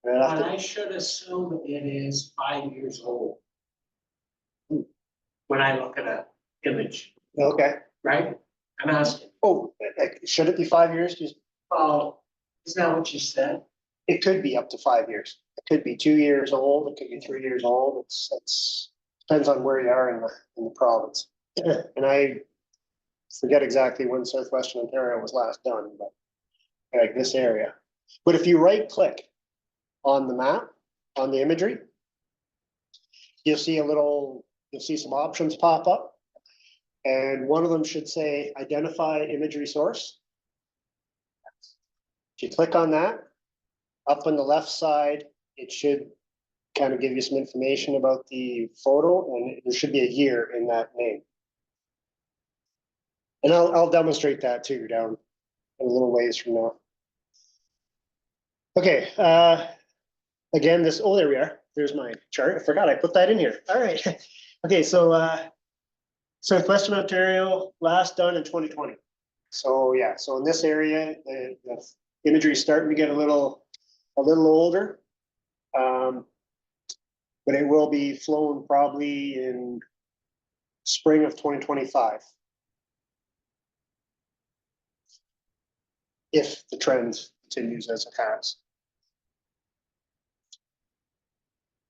C: But I should assume it is 5 years old. When I look at an image,
A: Okay.
C: right? I'm asking,
A: Oh, like, should it be 5 years? Just
C: well, isn't that what you said?
A: it could be up to 5 years. It could be 2 years old. It could be 3 years old. It's depends on where you are in the province. And I forget exactly when southwestern Ontario was last done, but like this area. But if you right click on the map, on the imagery, you'll see some options pop up. And one of them should say identify imagery source. If you click on that, up on the left side, it should kind of give you some information about the photo, and there should be a year in that name. And I'll demonstrate that too down a little ways from now. Okay, again, there we are. There's my chart. I forgot I put that in here. All right. Okay, so southwestern Ontario, last done in 2020. So yeah, so in this area, the imagery is starting to get a little older. But it will be flown probably in spring of 2025. If the trend continues as it has.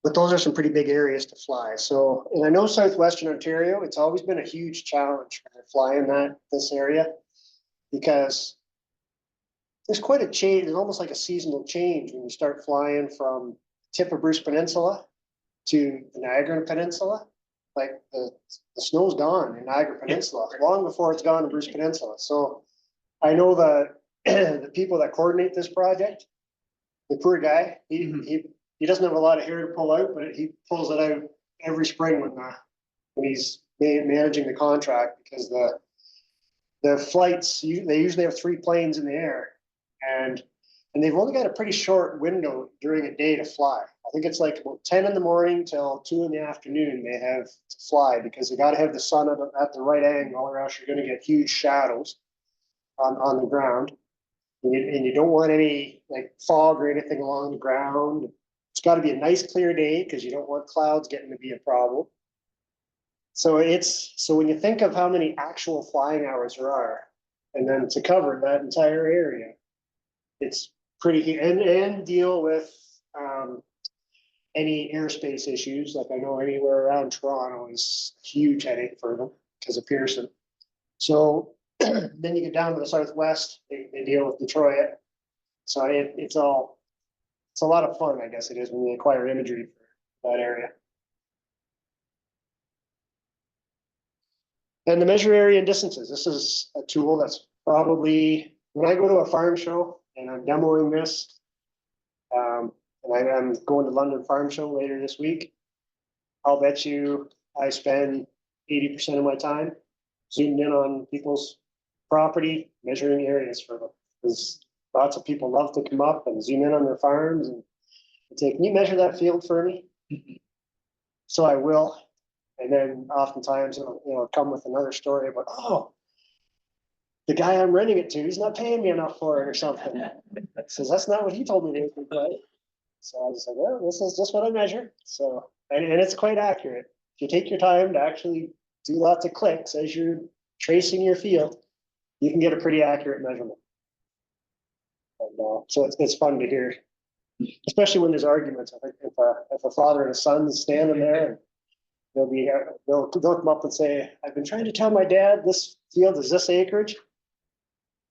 A: But those are some pretty big areas to fly. So, and I know southwestern Ontario, it's always been a huge challenge for flying this area, because there's quite a change. It's almost like a seasonal change when you start flying from the tip of Bruce Peninsula to the Niagara Peninsula. Like the snow's gone in Niagara Peninsula long before it's gone to Bruce Peninsula. So I know that the people that coordinate this project, The poor guy, he doesn't have a lot of hair to pull out, but he pulls it out every spring when he's managing the contract, because the flights, they usually have 3 planes in the air, and they've only got a pretty short window during a day to fly. I think it's like about 10 in the morning till 2 in the afternoon they have to fly, because they got to have the sun at the right angle, or else you're going to get huge shadows on the ground. And you don't want any like fog or anything along the ground. It's got to be a nice clear day, because you don't want clouds getting to be a problem. So when you think of how many actual flying hours there are, and then to cover that entire area, it's pretty, and deal with any airspace issues. Like I know anywhere around Toronto is a huge headache for them because of Pearson. So then you get down to the southwest, they deal with Detroit. So it's a lot of fun, I guess it is, when you acquire imagery for that area. And the measure area and distances. This is a tool that's probably, when I go to a farm show and I'm demoing this, and I'm going to London Farm Show later this week, I'll bet you I spend 80% of my time zooming in on people's property, measuring areas for them. Because lots of people love to come up and zoom in on their farms and say, "Can you measure that field for me?" So I will. And then oftentimes it'll come with another story about, "Oh, the guy I'm renting it to, he's not paying me enough for it," or something. Says, "That's not what he told me to do." So I just said, "Well, this is just what I measure." So, and it's quite accurate. If you take your time to actually do lots of clicks as you're tracing your field, you can get a pretty accurate measurement. And so it's fun to hear, especially when there's arguments. I think if a father and a son standing there, they'll come up and say, "I've been trying to tell my dad this field is this acreage,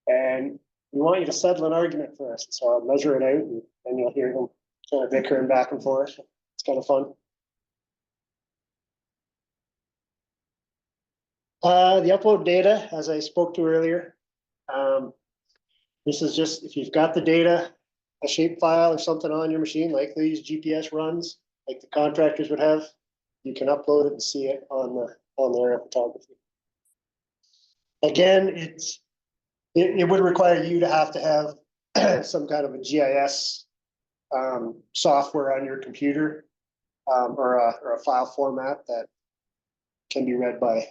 A: and we want you to settle an argument first." So I'll measure it out, and then you'll hear them kind of bickering back and forth. It's kind of fun. The upload data, as I spoke to earlier, this is just if you've got the data, a shapefile or something on your machine, like these GPS runs, like the contractors would have, you can upload it and see it on their photography. Again, it would require you to have some kind of a GIS software on your computer, or a file format that can be read by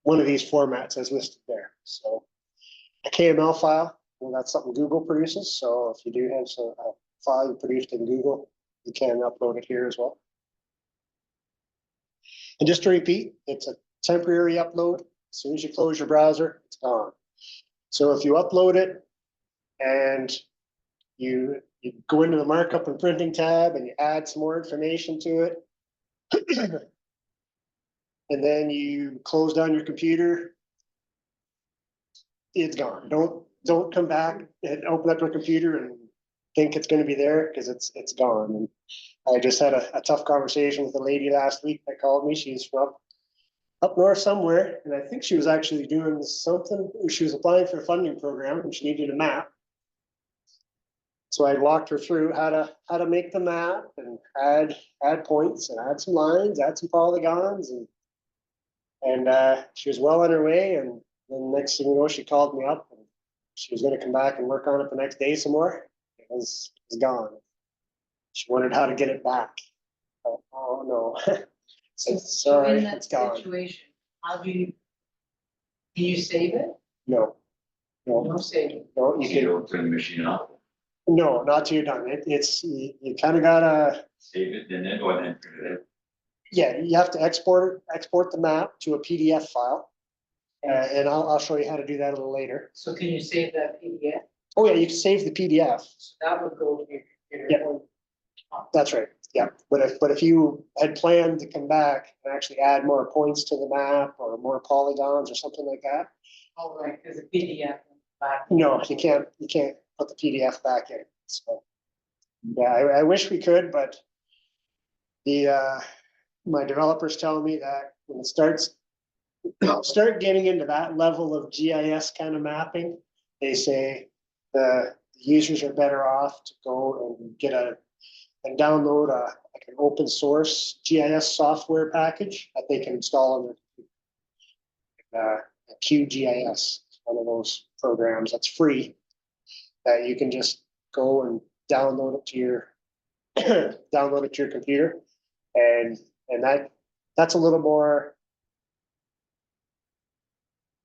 A: one of these formats as listed there. So a KML file, well, that's something Google produces. So if you do have a file you produced in Google, you can upload it here as well. And just to repeat, it's a temporary upload. As soon as you close your browser, it's gone. So if you upload it and you go into the markup and printing tab and you add some more information to it, and then you close down your computer, it's gone. Don't come back and open up your computer and think it's going to be there, because it's gone. And I just had a tough conversation with a lady last week that called me. She's from up north somewhere, and I think she was actually doing something. She was applying for a funding program and she needed a map. So I walked her through how to make the map and add points and add some lines, add some polygons, and she was well on her way. And then next thing you know, she called me up and she was going to come back and work on it the next day some more. It was gone. She wondered how to get it back. Oh no. So sorry,
E: in that
A: it's gone.
E: situation, do you save it?
A: No.
E: No saving.
A: No, you
D: You
A: can,
D: don't turn the machine off,
A: no, not till you're done. It's, you kind of gotta,
D: save it, and then go ahead and print it out.
A: yeah, you have to export the map to a PDF file. And I'll show you how to do that a little later.
E: So can you save that PDF?
A: Oh yeah, you can save the PDF.
E: So that would go to your.
A: Yeah. That's right. Yeah, but if you had planned to come back and actually add more points to the map or more polygons or something like that,
E: Oh, right, because the PDF. Back.
A: no, you can't put the PDF back in. So yeah, I wish we could, but my developers tell me that when it start getting into that level of GIS kind of mapping, they say the users are better off to go and and download like an open source GIS software package that they can install on their QGIS, one of those programs that's free, that you can just go and download it to your computer, and that's a little more.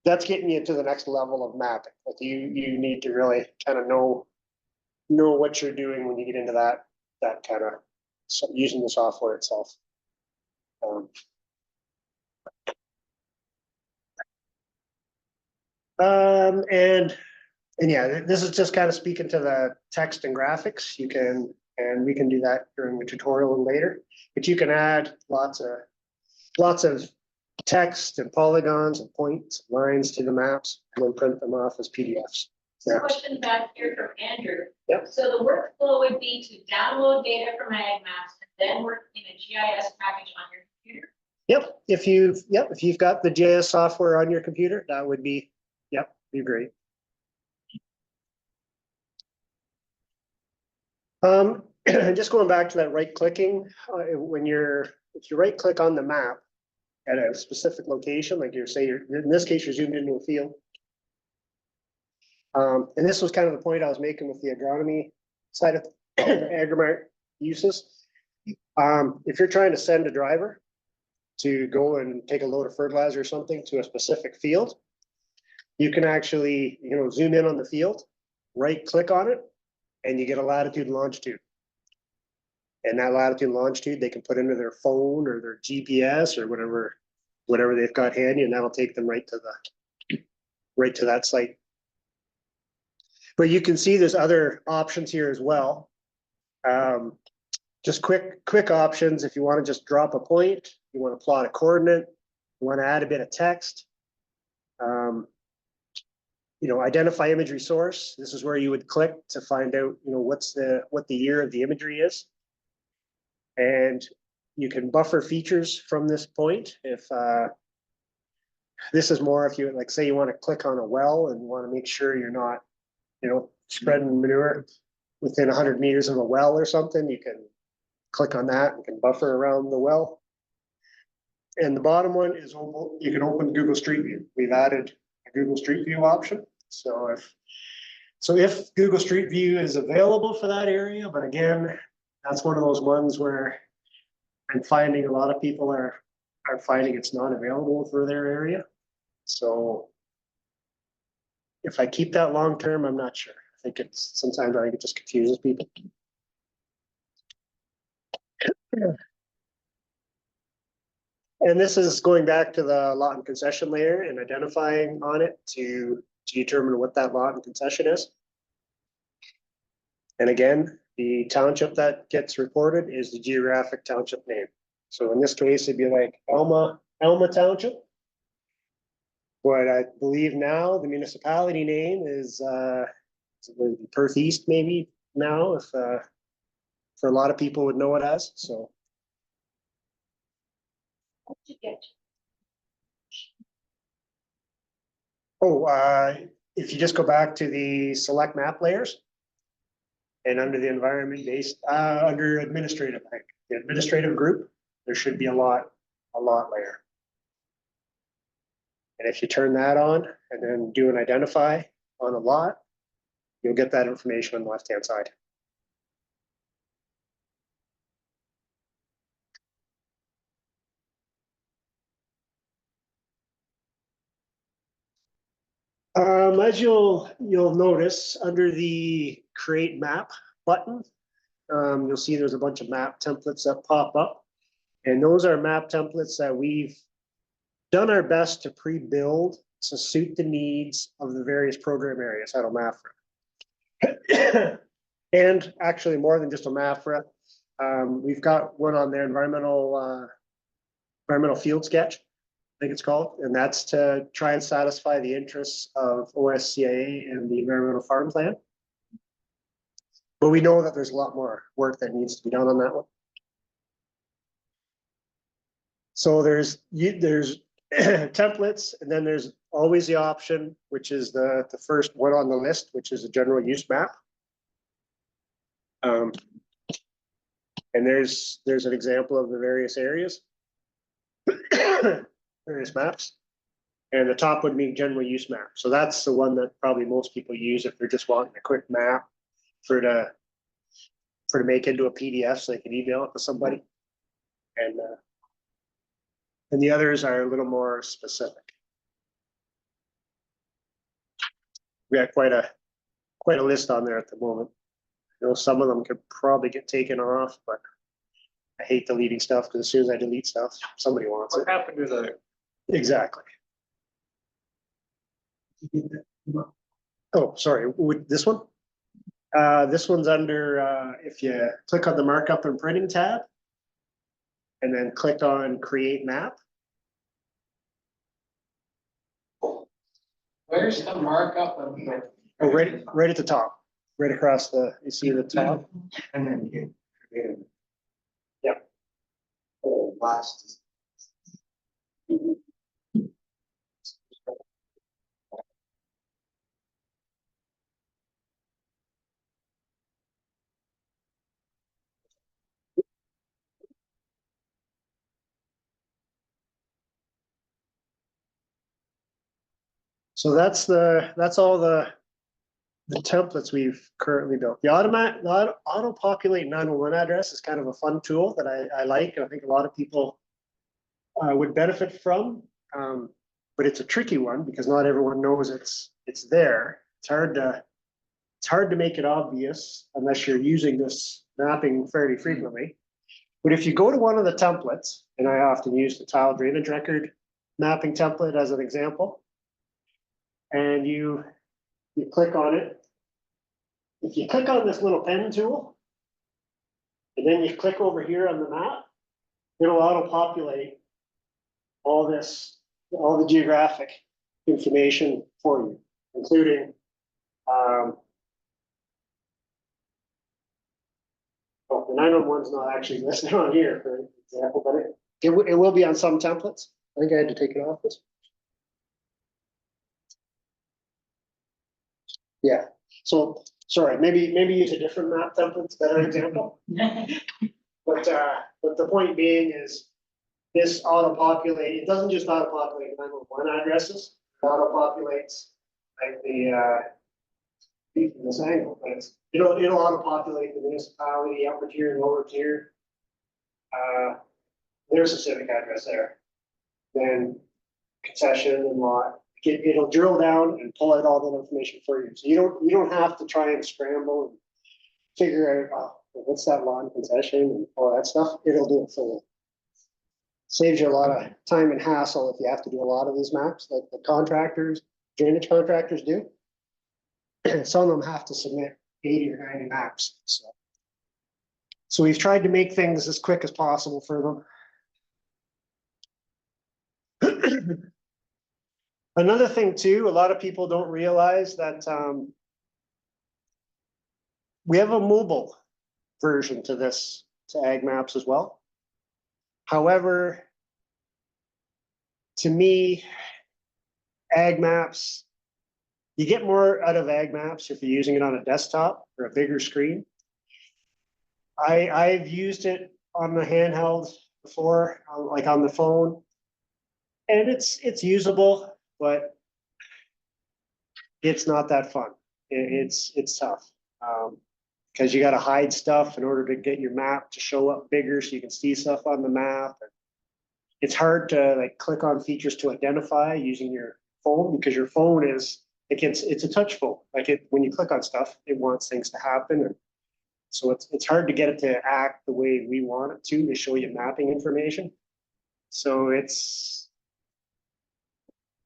A: That's getting you to the next level of mapping. Like you need to really kind of know what you're doing when you get into that kind of using the software itself. And yeah, this is just kind of speaking to the text and graphics. And we can do that during the tutorial and later, but you can add lots of text and polygons and points, lines to the maps, and then print them off as PDFs.
B: So question back here from Andrew.
A: Yep.
B: So the workflow would be to download data from AgMaps and then work in a GIS package on your computer?
A: Yep, if you've got the GIS software on your computer, that would be great. Just going back to that right clicking, if you right click on the map at a specific location, like in this case, you're zoomed into a field. And this was kind of the point I was making with the agronomy side of AgMaps uses. If you're trying to send a driver to go and take a load of fertilizer or something to a specific field, you can actually, zoom in on the field, right click on it, and you get a latitude and longitude. And that latitude and longitude they can put into their phone or their GPS or whatever they've got handy, and that'll take them right to that site. But you can see there's other options here as well. Just quick options if you want to just drop a point, you want to plot a coordinate, you want to add a bit of text. Identify imagery source. This is where you would click to find out, what the year of the imagery is. And you can buffer features from this point. If this is more if you say you want to click on a well and want to make sure you're not, spreading manure within 100 meters of a well or something, you can click on that and can buffer around the well. And the bottom one is you can open Google Street View. We've added a Google Street View option. So if Google Street View is available for that area, but again, that's one of those ones where I'm finding a lot of people are finding it's not available for their area. So if I keep that long term, I'm not sure. Sometimes I think it just confuses people. And this is going back to the lot and concession layer and identifying on it to determine what that lot and concession is. And again, the township that gets reported is the geographic township name. So in this case, it'd be like Elma Township. But I believe now the municipality name is Perth East, maybe now, if for a lot of people would know it as. So.
B: What did you get?
A: If you just go back to the select map layers and under the environment based, under administrative, like the administrative group, there should be a lot layer. And if you turn that on and then do an identify on a lot, you'll get that information on the left-hand side. As you'll notice under the create map button, you'll see there's a bunch of map templates that pop up, and those are map templates that we've done our best to pre-build to suit the needs of the various program areas at OMAFRA. And actually more than just OMAFRA, we've got one on there, environmental field sketch, I think it's called, and that's to try and satisfy the interests of OSCIA and the Environmental Farm Plan. But we know that there's a lot more work that needs to be done on that one. So there's templates, and then there's always the option, which is the first one on the list, which is a general use map. Um, and there's an example of the various areas. Various maps. And the top would be general use map. So that's the one that probably most people use if they're just wanting a quick map for to make into a PDF so they can email it to somebody. And the others are a little more specific. We got quite a list on there at the moment. You know, some of them could probably get taken off, but I hate deleting stuff because as soon as I delete stuff, somebody wants it.
C: What happened to the?
A: Exactly. Oh, sorry, with this one? This one's under, if you click on the markup and printing tab and then click on create map.
C: Where's the markup of the?
A: Oh, right at the top, right across you see the top.
C: And then you.
A: Yep.
C: Oh, last.
A: So that's all the templates we've currently built. The auto populate 911 address is kind of a fun tool that I like, and I think a lot of people would benefit from. But it's a tricky one because not everyone knows it's there. It's hard to make it obvious unless you're using this mapping fairly frequently. But if you go to one of the templates, and I often use the tile drainage record mapping template as an example, and you click on it. If you click on this little pen tool, and then you click over here on the map, it'll auto-populate all the geographic information for you, including oh, the 911's not actually listed on here, for example, but it will be on some templates. I think I had to take it off this. Yeah, so, sorry, maybe use a different map template's a better example. But the point being is this auto-populate, it doesn't just auto-populate 911 addresses, it auto-populates like from this angle, but it'll auto-populate the municipality, upper tier and lower tier. There's a civic address there. Then concession and lot. It'll drill down and pull out all that information for you. So you don't have to try and scramble and figure out what's that lot and concession and all that stuff. It'll do it for you. Saves you a lot of time and hassle if you have to do a lot of these maps, like the contractors, drainage contractors do. Some of them have to submit 80 or 90 maps. So we've tried to make things as quick as possible for them. Another thing too, a lot of people don't realize that we have a mobile version to this, to AgMaps as well. However, to me, AgMaps, you get more out of AgMaps if you're using it on a desktop or a bigger screen. I've used it on the handheld before, like on the phone, and it's usable, but it's not that fun. It's tough because you got to hide stuff in order to get your map to show up bigger so you can see stuff on the map. It's hard to like click on features to identify using your phone because your phone it's a touch phone. Like when you click on stuff, it wants things to happen, and so it's hard to get it to act the way we want it to show you mapping information. So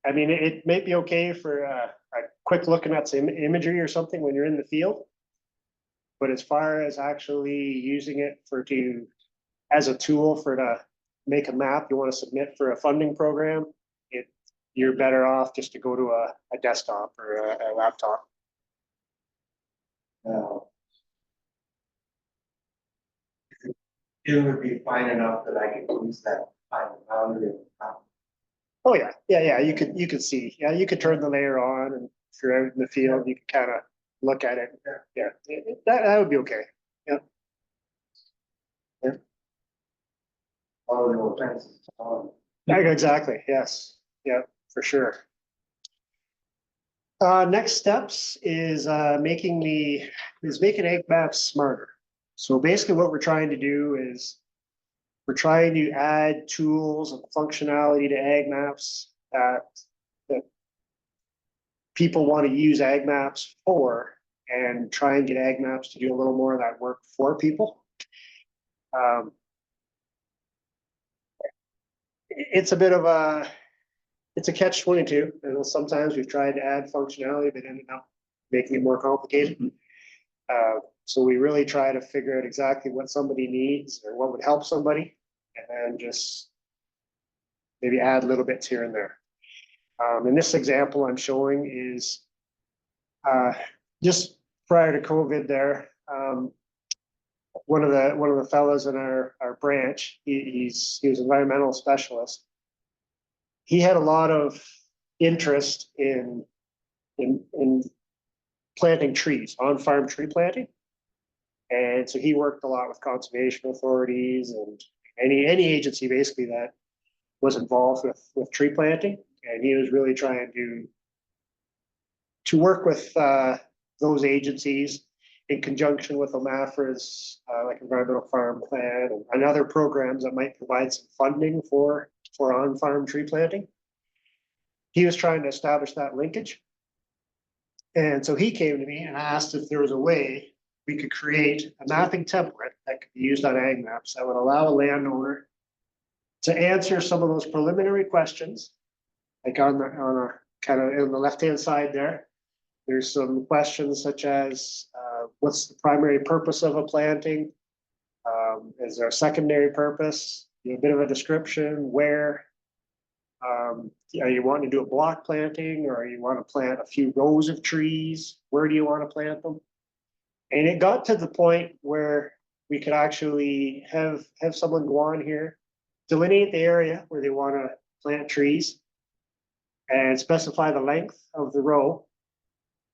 A: I mean, it may be okay for a quick looking at some imagery or something when you're in the field. But as far as actually using it as a tool to make a map you want to submit for a funding program, you're better off just to go to a desktop or a laptop.
C: It would be fine enough that I could use that final boundary.
A: Oh yeah. You could see. Yeah, you could turn the layer on, and if you're out in the field, you can kind of look at it. Yeah, that would be okay. Yeah, exactly, yes, yeah, for sure. Next steps is making AgMaps smarter. So basically what we're trying to do is we're trying to add tools and functionality to AgMaps that people want to use AgMaps for, and try and get AgMaps to do a little more of that work for people. It's a bit of it's a catch-22, and sometimes we've tried to add functionality that ended up making it more complicated. So we really try to figure out exactly what somebody needs or what would help somebody, and then just maybe add little bits here and there. In this example I'm showing is just prior to COVID there, one of the fellows in our branch, he was an environmental specialist. He had a lot of interest in planting trees, on-farm tree planting. And so he worked a lot with conservation authorities and any agency basically that was involved with tree planting. And he was really trying to work with those agencies in conjunction with OMAFRA's like environmental farm plan and other programs that might provide some funding for on-farm tree planting. He was trying to establish that linkage. And so he came to me and asked if there was a way we could create a mapping template that could be used on AgMaps that would allow a landowner to answer some of those preliminary questions. Like on a kind of in the left-hand side there, there's some questions such as what's the primary purpose of a planting? Is there a secondary purpose? A bit of a description, where, are you wanting to do a block planting, or you want to plant a few rows of trees? Where do you want to plant them? And it got to the point where we could actually have someone go on here, delineate the area where they want to plant trees, and specify the length of the row,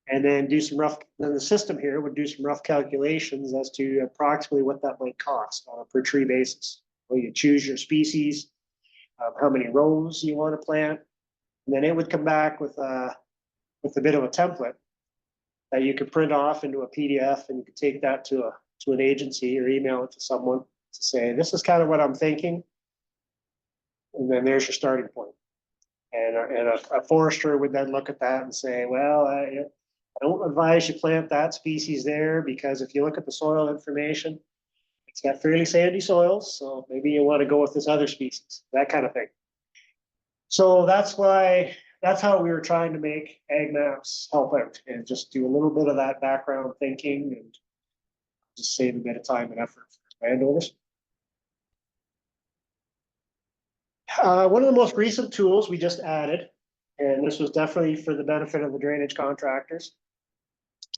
A: and then then the system here would do some rough calculations as to approximately what that might cost on a per tree basis. Well, you choose your species, how many rows you want to plant, and then it would come back with a bit of a template that you could print off into a PDF, and you could take that to an agency or email it to someone to say, this is kind of what I'm thinking. And then there's your starting point. And a forester would then look at that and say, well, I don't advise you plant that species there, because if you look at the soil information, it's got fairly sandy soils, so maybe you want to go with this other species, that kind of thing. So that's how we were trying to make AgMaps help out, and just do a little bit of that background thinking and just save a bit of time and effort for landowners. One of the most recent tools we just added, and this was definitely for the benefit of the drainage contractors,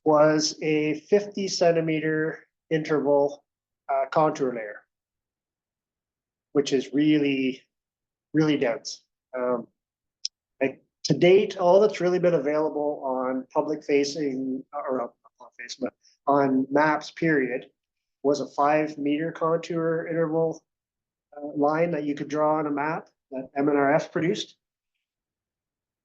A: was a 50 centimeter interval contour layer, which is really, really dense. To date, all that's really been available on public facing, or not public facing, but on maps period, was a 5 meter contour interval line that you could draw on a map that MNRF produced.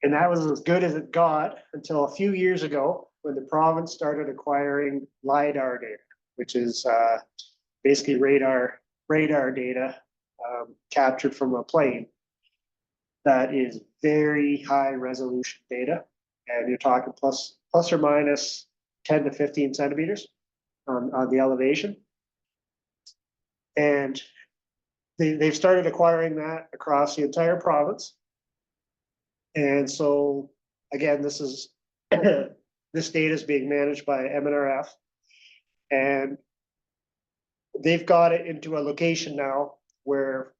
A: And that was as good as it got until a few years ago, when the province started acquiring LiDAR data, which is basically radar data captured from a plane. That is very high resolution data, and you're talking plus or minus 10 to 15 centimeters on the elevation. And they've started acquiring that across the entire province. And so, again, this data is being managed by MNRF, and they've got it into a location now where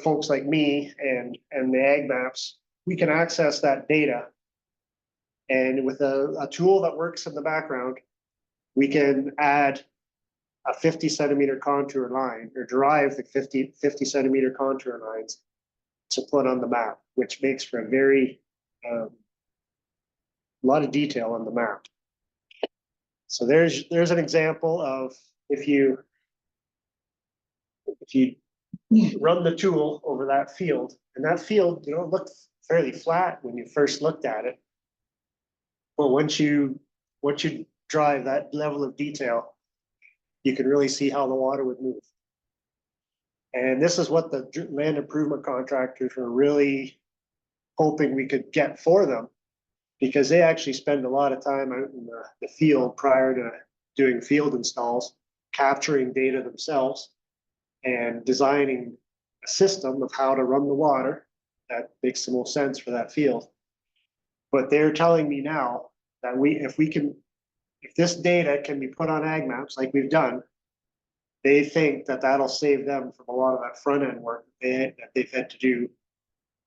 A: folks like me and the AgMaps, we can access that data. And with a tool that works in the background, we can add a 50 centimeter contour line, or derive the 50 centimeter contour lines to put on the map, which makes for a very lot of detail on the map. So there's an example of if you run the tool over that field, and that field, looked fairly flat when you first looked at it. But once you drive that level of detail, you can really see how the water would move. And this is what the land improvement contractors were really hoping we could get for them, because they actually spend a lot of time out in the field prior to doing field installs, capturing data themselves and designing a system of how to run the water that makes the most sense for that field. But they're telling me now that if this data can be put on AgMaps like we've done, they think that that'll save them from a lot of that front end work that they've had to do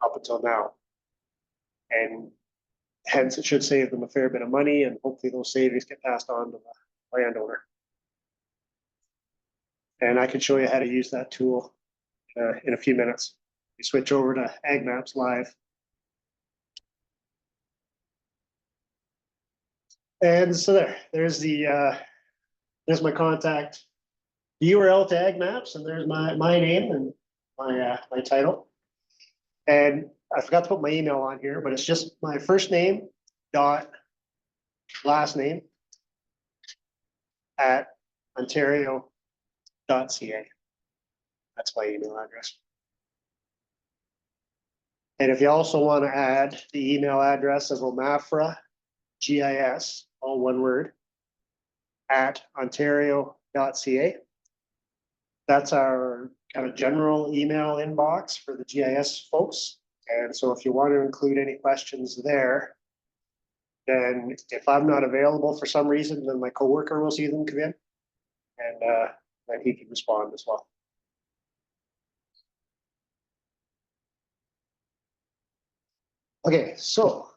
A: up until now. And hence it should save them a fair bit of money, and hopefully those savings get passed on to the landowner. And I can show you how to use that tool in a few minutes. We switch over to AgMaps Live. And so there's my contact URL to AgMaps, and there's my name and my title. And I forgot to put my email on here, but it's just my first name dot last name at ontario.ca. That's my email address. And if you also want to add the email address of OMAFRA GIS, all one word, at ontario.ca. That's our kind of general email inbox for the GIS folks. And so if you want to include any questions there, then if I'm not available for some reason, then my coworker will see them come in, and then he can respond as well. Okay, so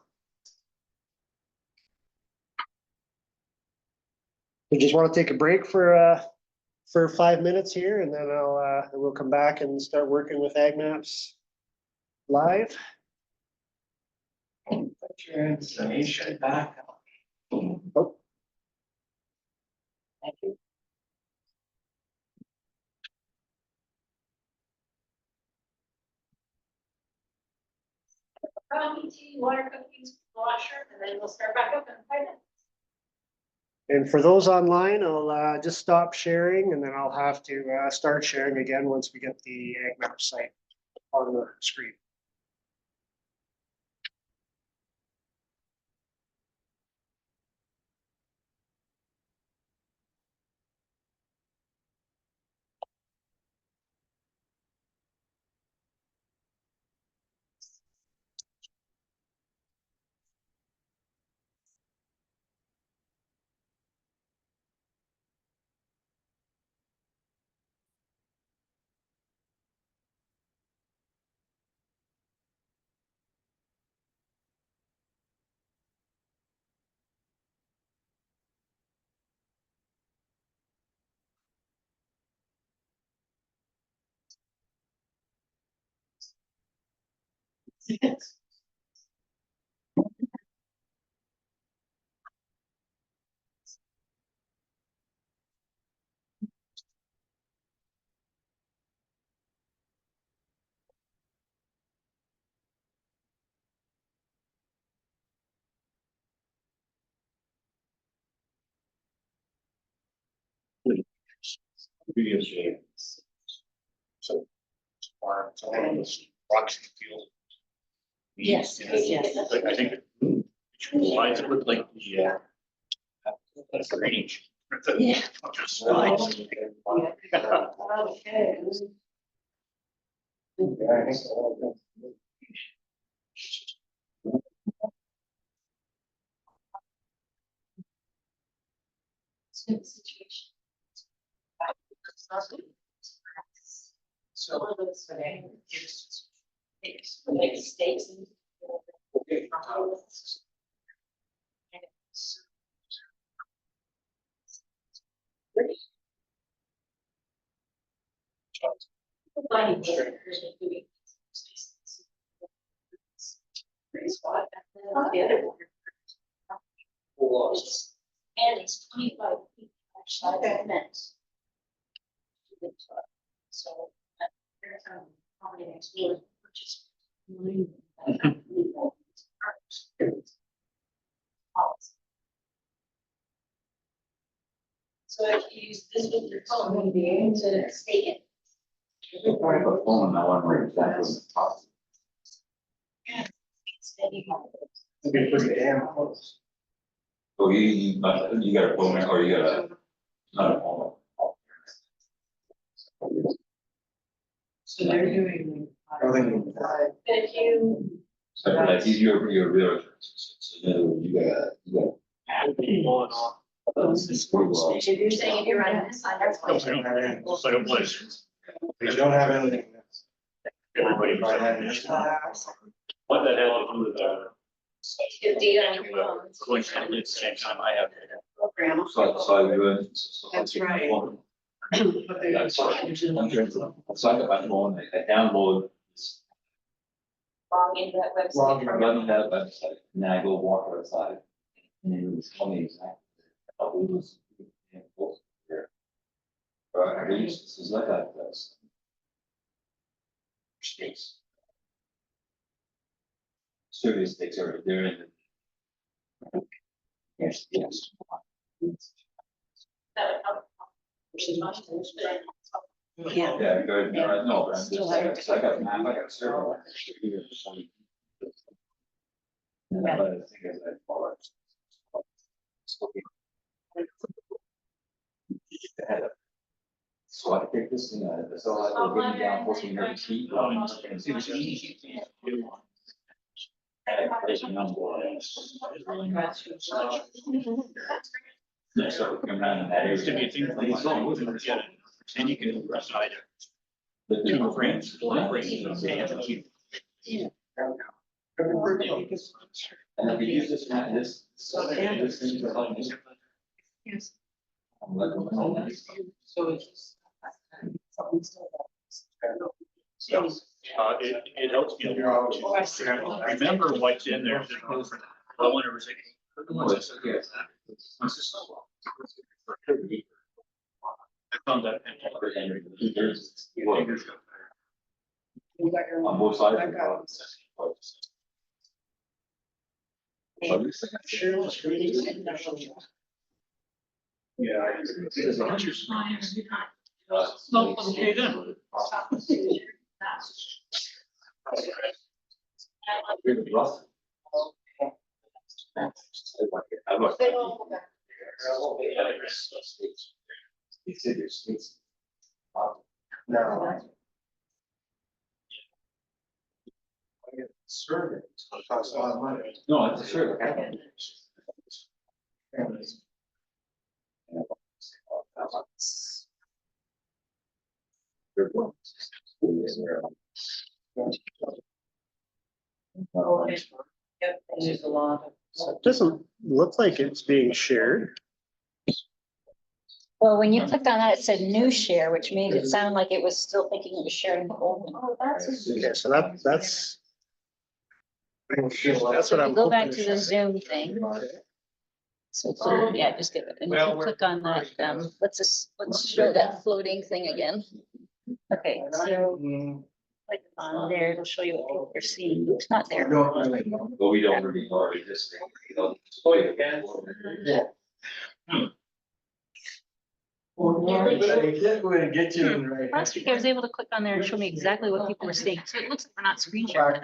A: we just want to take a break for 5 minutes here, and then we'll come back and start working with AgMaps Live.
C: Put your information back up.
A: Oh.
C: Thank you.
B: Coffee, tea, water, cookies, washer, and then we'll start back up in 5 minutes.
A: And for those online, I'll just stop sharing, and then I'll have to start sharing again once we get the AgMaps site on the screen. So, farms, all of this rocks and field.
E: Yes, yes.
D: I think lines that look like the drainage.
E: Yeah.
D: Just slides.
E: Okay.
B: Situation.
C: So.
B: One of those
C: Yes.
B: like steaks and.
C: Okay.
B: Finding workers and doing spaces. Great spot. And then the other one. And it's 25 feet actually.
E: Okay.
B: Meant. So. probably next year, which is. So if you use this with your phone, you'll be able to stay in.
G: Right, but phone, I wonder exactly the top.
B: Steady.
A: It'd be pretty damn close.
G: So you got a phone or you got a, not a phone.
E: So they're doing.
B: But if you,
G: So like your realtor, so in other words, you got.
B: if you're saying if you're running this side, that's fine.
D: It's like a place.
A: We don't have anything.
D: Everybody. What the hell to do with the.
B: You data on your phone.
D: Coincidentally, at the same time, I have.
E: Program.
G: So good.
E: That's right. But they're
G: That's
E: just-
G: So I got my phone, I download.
B: Log into that
A: Log
B: website.
A: in.
G: Run that website, and then I go walk outside. And then it's tell me exactly. How old was it? Right, this is like that. States. Survey states are there in the. Yes, yes.
B: That would help. Which is much.
E: Yeah.
G: Yeah, good, no, but I'm
E: Still
G: just,
E: have-
G: it's like a map, I got a survey.
E: Yeah.
G: But the thing is, I follow it. So I take this thing, so I go getting down 1400 feet. And it's easy. So we come around in that
D: There's to be
G: area.
D: things like this, you can get it, and you can decide
G: But
D: two
G: there's
D: frames, one frame, okay, and keep.
G: And if you use this map, this thing to help me.
E: Yes.
G: I'm like, oh,
E: So it's.
D: It helps me. Remember what's in there. I want to say. I found that.
G: On both sides.
E: I got
D: Yeah. No, okay then.
A: No. Survey, costs a lot of money.
G: No, it's a sure.
E: Yep, there's a lot of.
A: It doesn't look like it's being shared.
H: Well, when you clicked on that, it said new share, which made it sound like it was still thinking it was sharing the old one. Oh, that's.
A: Okay, so that's. That's what
H: So if
A: I'm.
H: you go back
A: hoping
H: to the Zoom thing. So, click- yeah, just give it, and if you click on that, let's show that floating thing again. Okay, so click on there, it'll show you what people are seeing. It's not there.
G: But we don't really know this thing. You know.
A: Get you in right.
H: Last week I was able to click on there and show me exactly what people were seeing. So it looks like we're not screen sharing.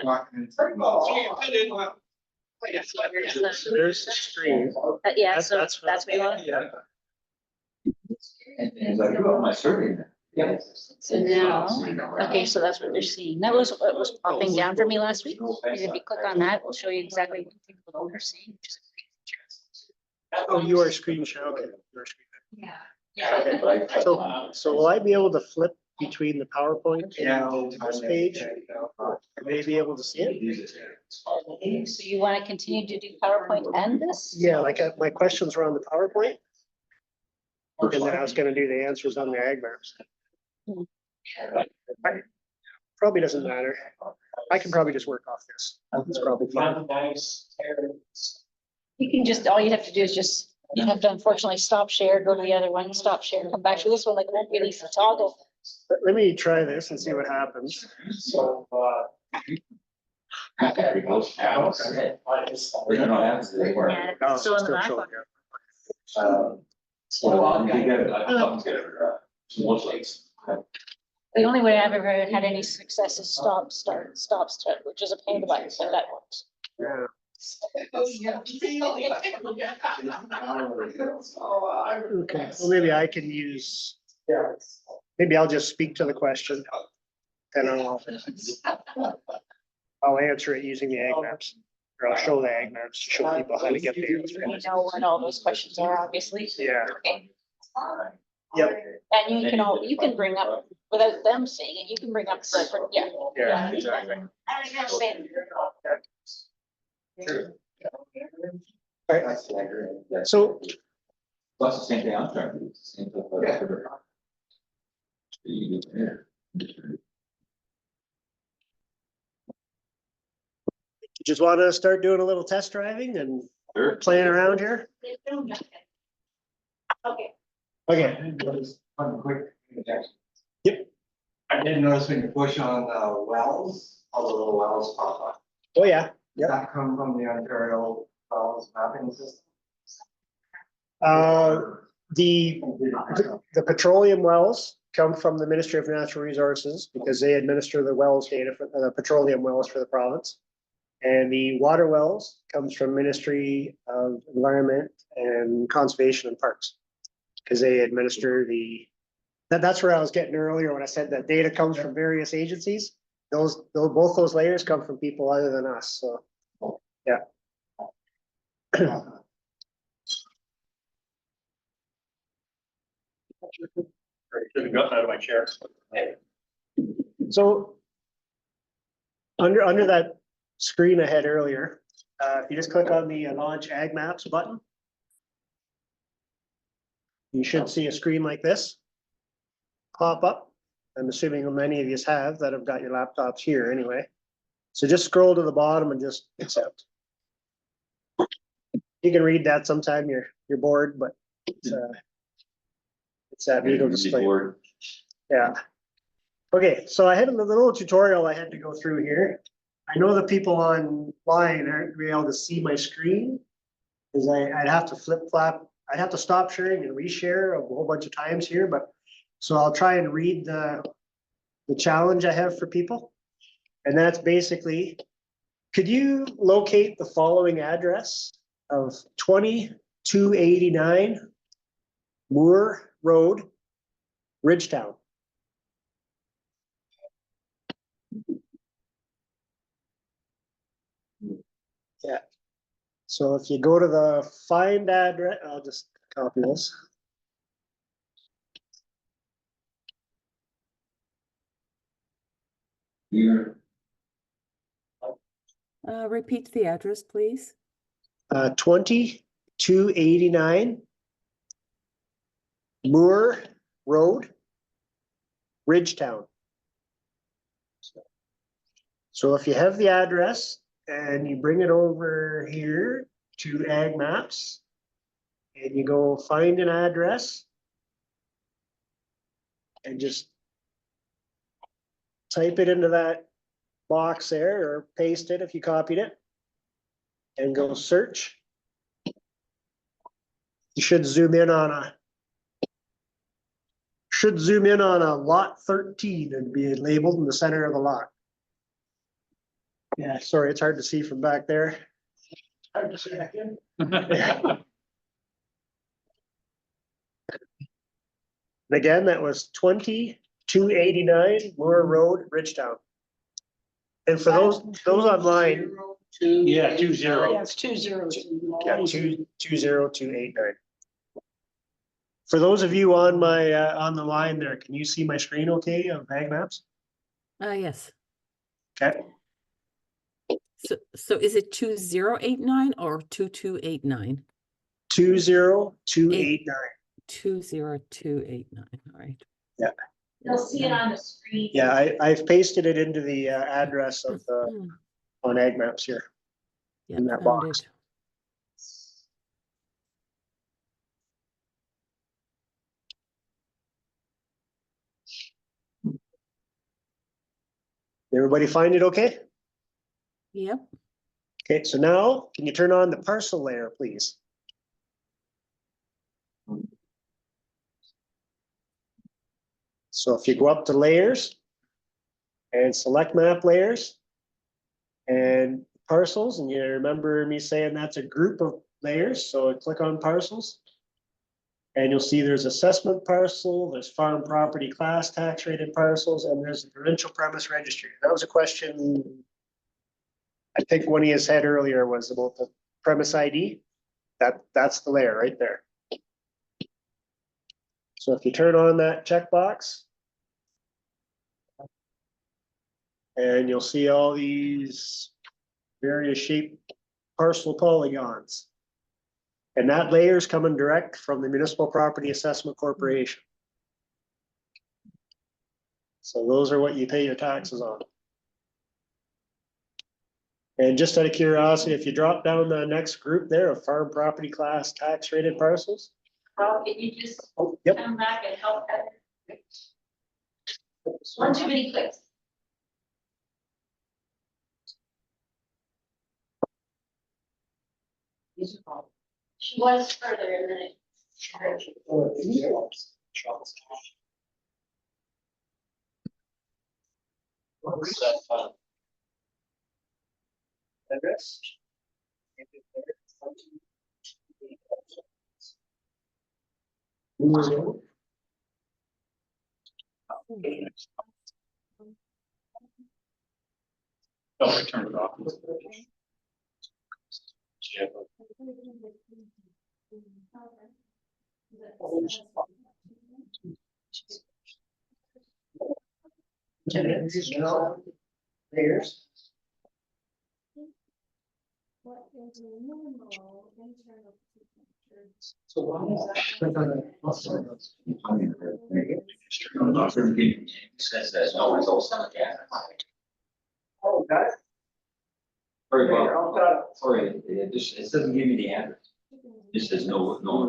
A: There's the screen.
H: Yeah, so that's what you want.
A: Yeah.
G: And I do have my survey there. Yeah.
H: So now, okay, so that's what they're seeing. That was what was popping down for me last week. Because if you click on that, it'll show you exactly what people are seeing. Which is a great feature.
A: Oh, you are screen share, okay. You are screen
H: Yeah.
A: share. Okay. So will I be able to flip between the PowerPoint and this page? May be able to see it?
H: So you want to continue to do PowerPoint and this?
A: Yeah, like my questions were on the PowerPoint. And then I was gonna do the answers on the AgMaps. Probably doesn't matter. I can probably just work off this. It's probably fine.
H: You can just, all you have to do is just, you have to unfortunately stop share, go to the other one, stop share, come back to this one, like it won't be an easy toggle.
A: Let me try this and see what happens. So,
G: We're gonna have to do it.
H: Yeah,
A: no,
H: it's still in the
A: still
H: back
A: showing
H: one.
A: here.
G: You get it, I get it, one place.
H: The only way I've ever had any success is stop, start, which is a pain in the butt, but that works.
A: Yeah. Okay, well, maybe I can use, maybe I'll just speak to the question. And I'll answer it using the AgMaps, or I'll show the AgMaps to show people how to get there.
H: You know what all those questions are, obviously.
A: Yeah.
H: Okay.
A: Yep.
H: And you can you can bring up, without them saying it, you can bring up, yeah.
A: Yeah, exactly. So,
G: That's the same thing I'm trying to do. It's the same thing for the- You do it.
A: just want to start doing a little test driving and
G: Sure.
A: playing around here?
B: Okay.
A: Okay.
I: One quick interjection.
A: Yep.
I: I did notice when you push on the wells, all the little wells pop up.
A: Oh, yeah.
I: Does that come from the Ontario wells mapping system?
A: The petroleum wells come from the Ministry of Natural Resources because they administer the wells data for the petroleum wells for the province. And the water wells comes from Ministry of Environment and Conservation and Parks. Because they administer that's where I was getting earlier when I said that data comes from various agencies. Both those layers come from people other than us, so, yeah.
D: Should have gotten out of my chair.
A: So under that screen I had earlier, if you just click on the launch AgMaps button, you should see a screen like this pop up. I'm assuming many of you have that have got your laptops here anyway. So just scroll to the bottom and just accept. You can read that sometime you're bored, but it's that legal display. Yeah. Okay, so I had a little tutorial I had to go through here. I know the people online aren't really able to see my screen because I'd have to flip-flop. I'd have to stop sharing and reshare a whole bunch of times here, but so I'll try and read the challenge I have for people. And that's basically, could you locate the following address of 2289 Moore Road, Ridgetown? Yeah. So if you go to the find address, I'll just copy this.
G: Here,
F: Repeat the address, please.
A: 2289 Moore Road, Ridgetown. So if you have the address and you bring it over here to AgMaps and you go find an address and just type it into that box there or paste it if you copied it and go search. You should zoom in on a lot 13 and be labeled in the center of the lot. Yeah, sorry, it's hard to see from back there. Hard to see back in. And again, that was 2289 Moore Road, Ridgetown. And for those online,
D: Yeah, 20.
E: Yeah, it's 202.
A: yeah, 220289. For those of you on the line there, can you see my screen okay of AgMaps?
F: Yes.
A: Okay.
F: So is it 2089 or 2289?
A: 20289.
F: 20289, all right.
A: Yeah.
B: You'll see it on the screen.
A: Yeah, I've pasted it into the address of the on AgMaps here.
F: Yeah,
A: in that
F: found
A: box.
F: it.
A: Everybody find it okay?
F: Yep.
A: Okay, so now can you turn on the parcel layer, please? So if you go up to layers and select map layers and parcels, and you remember me saying that's a group of layers, so click on parcels. And you'll see there's assessment parcel, there's farm property class tax rated parcels, and there's the provincial premise registry. That was a question I think one he has said earlier was about the premise ID. That's the layer right there. So if you turn on that checkbox, and you'll see all these various shaped parcel polygons. And that layer is coming direct from the Municipal Property Assessment Corporation. So those are what you pay your taxes on. And just out of curiosity, if you drop down the next group there of farm property class tax rated parcels.
B: Well, can you just
A: Oh, yep.
B: come back and help Heather? One too many clicks. She was further in the.
D: Oh, I turned it off.
A: Layers. So why is that?
G: Says there's no results on the gas.
A: Oh, got it.
G: Very well. Sorry, it doesn't give me the address. It says no result.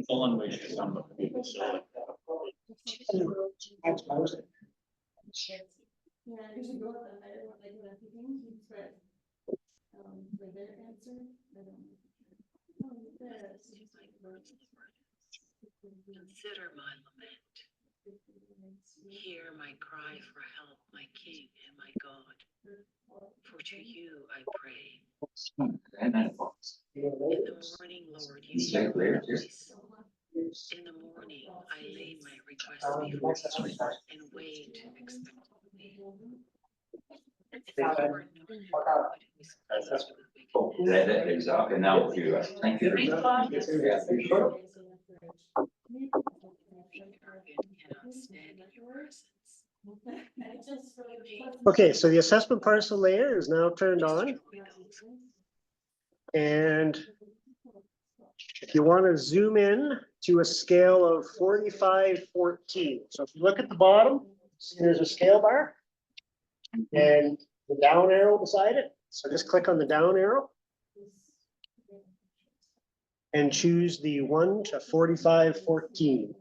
D: One way she's done with people, so.
J: Consider my lament. Hear my cry for help, my King and my God. For to you I pray. In the morning, Lord, you hear my voice. In the morning, I lay my request before you and wait expectantly. If you were not good, who is pleased with wickedness?
G: That is up and now to us. Thank you.
B: Thanks, Bob.
G: Yeah, for sure.
J: Cannot stand in your presence.
A: Okay, so the assessment parcel layer is now turned on. And if you want to zoom in to a scale of 45:14. So if you look at the bottom, see there's a scale bar and the down arrow beside it. So just click on the down arrow and choose the 1 to 45:14.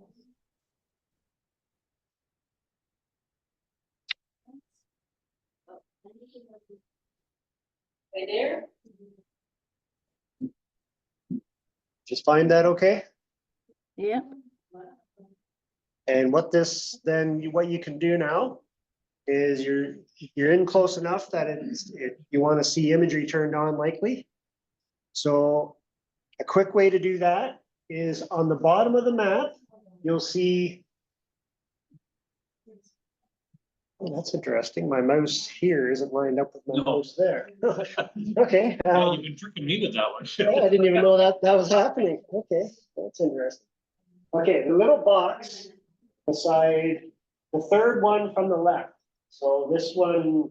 B: Right there?
A: Just find that okay?
F: Yep.
A: And what this then, what you can do now is you're in close enough that you want to see imagery turned on likely. So a quick way to do that is on the bottom of the map, you'll see. Oh, that's interesting. My mouse here isn't lined up with my
D: No.
A: mouse there. Okay.
D: Yeah, you've been tricking me with that one.
A: I didn't even know that was happening. Okay, that's interesting. Okay, the little box beside the third one from the left. So this one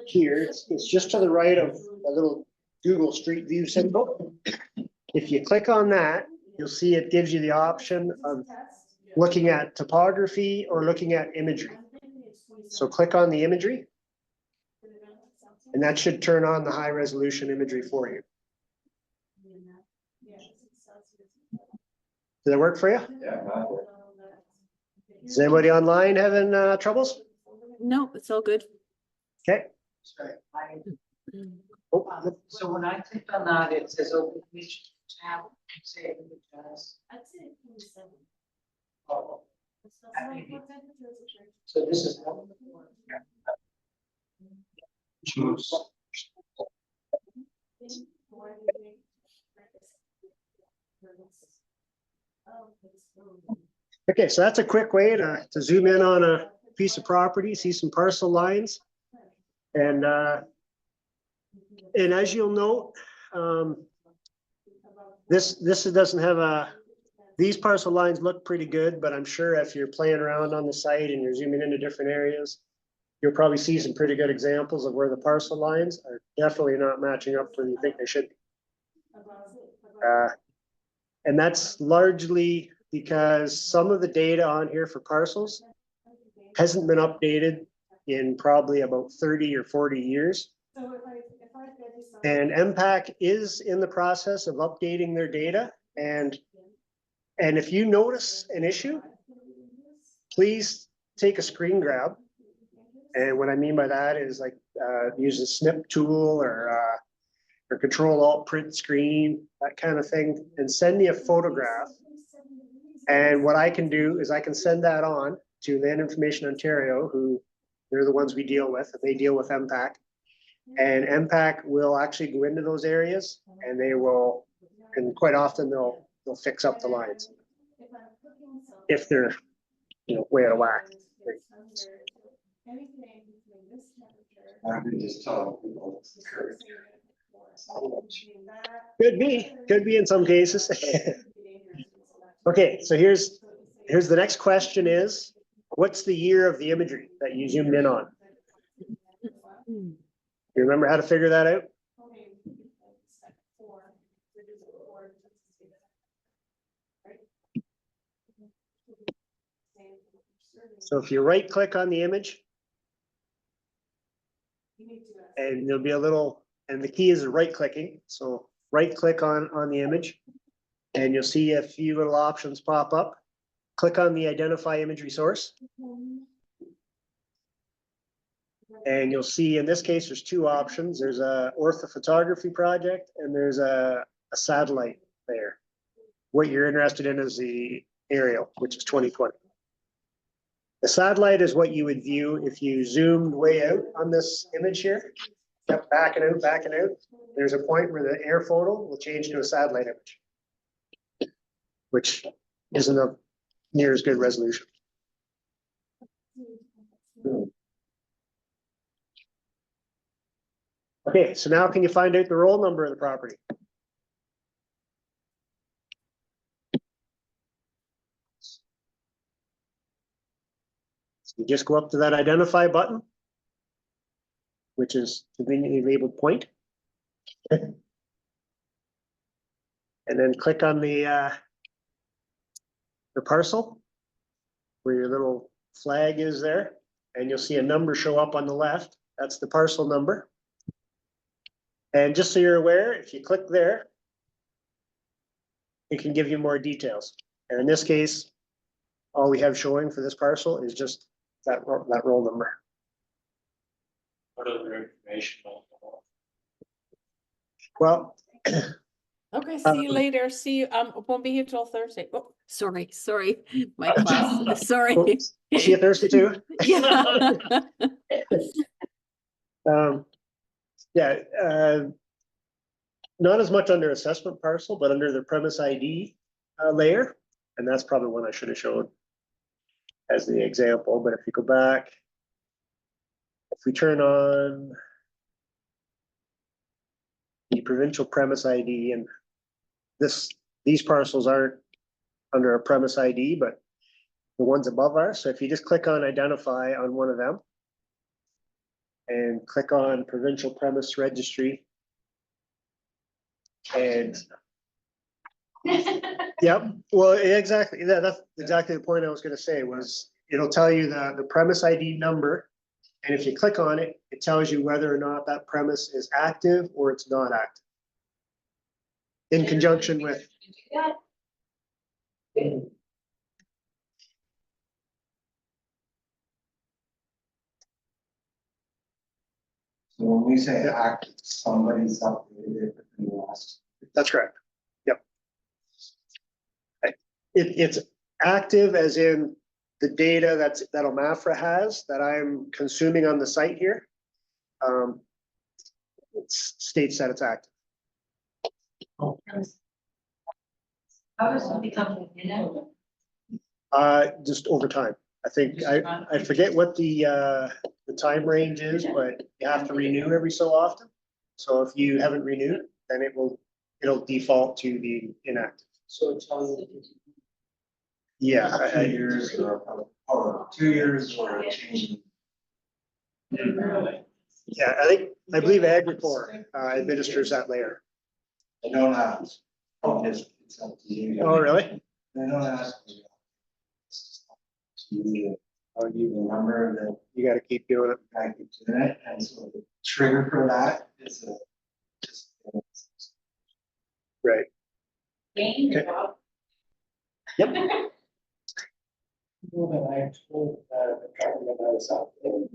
A: here, it's just to the right of a little Google Street View symbol. If you click on that, you'll see it gives you the option of looking at topography or looking at imagery. So click on the imagery. And that should turn on the high resolution imagery for you. Did that work for you?
I: Yeah, got it.
A: Is anybody online having troubles?
F: No, it's all good.
A: Okay. Oh,
E: So when I click on that, it says open image tab, say images. Oh, so this is.
A: choose. Okay, so that's a quick way to zoom in on a piece of property, see some parcel lines. And as you'll note, this doesn't have these parcel lines look pretty good, but I'm sure if you're playing around on the site and you're zooming into different areas, you'll probably see some pretty good examples of where the parcel lines are definitely not matching up where you think they should be. And that's largely because some of the data on here for parcels hasn't been updated in probably about 30 or 40 years. And MPAC is in the process of updating their data. And if you notice an issue, please take a screen grab. And what I mean by that is like use a snip tool or Control-Alt print screen, that kind of thing, and send me a photograph. And what I can do is I can send that on to Land Information Ontario, who they're the ones we deal with, and they deal with MPAC. And MPAC will actually go into those areas and they will, and quite often they'll fix up the lines if they're, way out of whack.
I: I can just tell people.
A: Could be in some cases. Okay, so here's the next question is, what's the year of the imagery that you zoomed in on? You remember how to figure that out? So if you right click on the image, and there'll be a little, and the key is right clicking. So right click on the image and you'll see a few little options pop up. Click on the identify imagery source. And you'll see in this case, there's two options. There's a orthophotography project and there's a satellite there. What you're interested in is the aerial, which is 2020. The satellite is what you would view if you zoomed way out on this image here. Kept backing out. There's a point where the air photo will change to a satellite image, which isn't a near as good resolution. Okay, so now can you find out the roll number of the property? So you just go up to that identify button, which is conveniently labeled point. And then click on the parcel where your little flag is there, and you'll see a number show up on the left. That's the parcel number. And just so you're aware, if you click there, it can give you more details. And in this case, all we have showing for this parcel is just that roll number.
D: What other information?
A: Well,
F: Okay, see you later. See you. Won't be here till Thursday. Oh, sorry. My class. Sorry.
A: We'll see you Thursday too.
F: Yeah.
A: Not as much under assessment parcel, but under the premise ID layer. And that's probably one I should have showed as the example. But if you go back, if we turn on the provincial premise ID, and these parcels aren't under a premise ID, but the ones above are. So if you just click on identify on one of them and click on provincial premise registry, and yep, well, exactly. That's exactly the point I was going to say was it'll tell you the premise ID number And if you click on it, it tells you whether or not that premise is active or it's not active. In conjunction with,
B: Yeah.
I: So when we say act, somebody's updated it in the last.
A: that's correct. Yep. It's active as in the data that OMAFRA has that I'm consuming on the site here. It states that it's active.
E: How does it become inactive?
A: Just over time. I think, I forget what the time range is, but you have to renew every so often. So if you haven't renewed, then it'll default to being inactive.
C: So it's on.
A: Yeah,
I: 2 years or 2 years or a change.
A: yeah, I believe AgMaps administers that layer.
I: They don't ask. Oh, it's up to you.
A: Oh, really?
I: They don't ask. You, or you remember that
A: You gotta keep doing it.
I: I keep doing it, and so the trigger for that is just.
A: Right.
B: Game,
A: Okay.
B: Rob.
A: Yep.
C: Well, then I told, talking about us out there.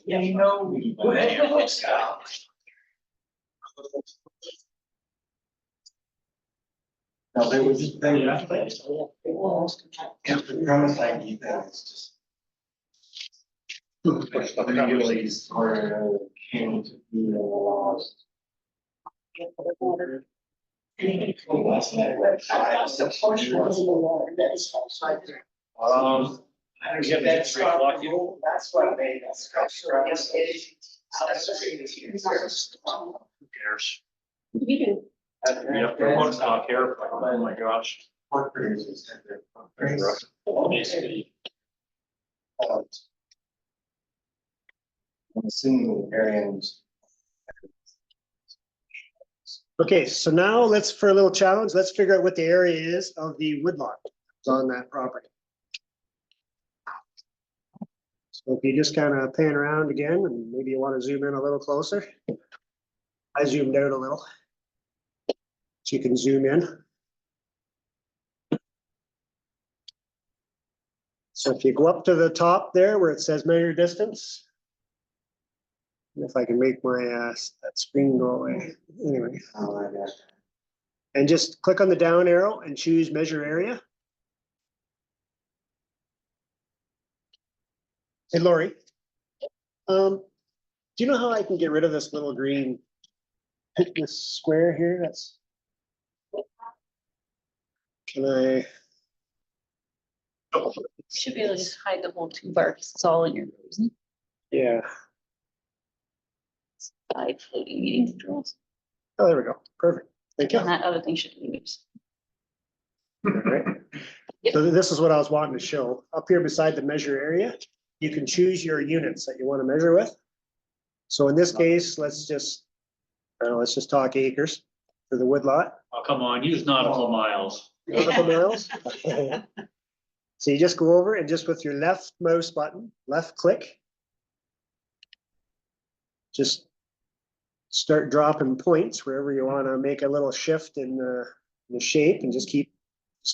D: Yeah, you know, we.
I: No, there was, the premise ID thing is just. Legally sort of came to be in the laws.
D: I get that straight luck, you.
I: That's why they.
D: Who cares? You have to one stop here, oh my gosh.
I: Pork producers have their footprints.
D: Basically.
I: I'm assuming the Arians.
A: Okay, so now for a little challenge, let's figure out what the area is of the woodlot that's on that property. So if you just kind of pan around again, and maybe you want to zoom in a little closer. I zoomed out a little. So you can zoom in. So if you go up to the top there where it says measure distance. If I can make my that screen go away. Anyway. And just click on the down arrow and choose measure area. Hey, Lori. Do you know how I can get rid of this little green, this square here? Can I?
H: Should be able to just hide the whole toolbar, because it's all in your
A: Yeah.
H: side floating meeting controls.
A: Oh, there we go. Perfect. Thank you.
H: And that other thing should be used.
A: All right. So this is what I was wanting to show. Up here beside the measure area, you can choose your units that you want to measure with. So in this case, let's just talk acres for the woodlot.
D: Oh, come on, use nautical miles.
A: Nautical miles. So you just go over and just with your left mouse button, left click. Just start dropping points wherever you want to make a little shift in the shape, and just keep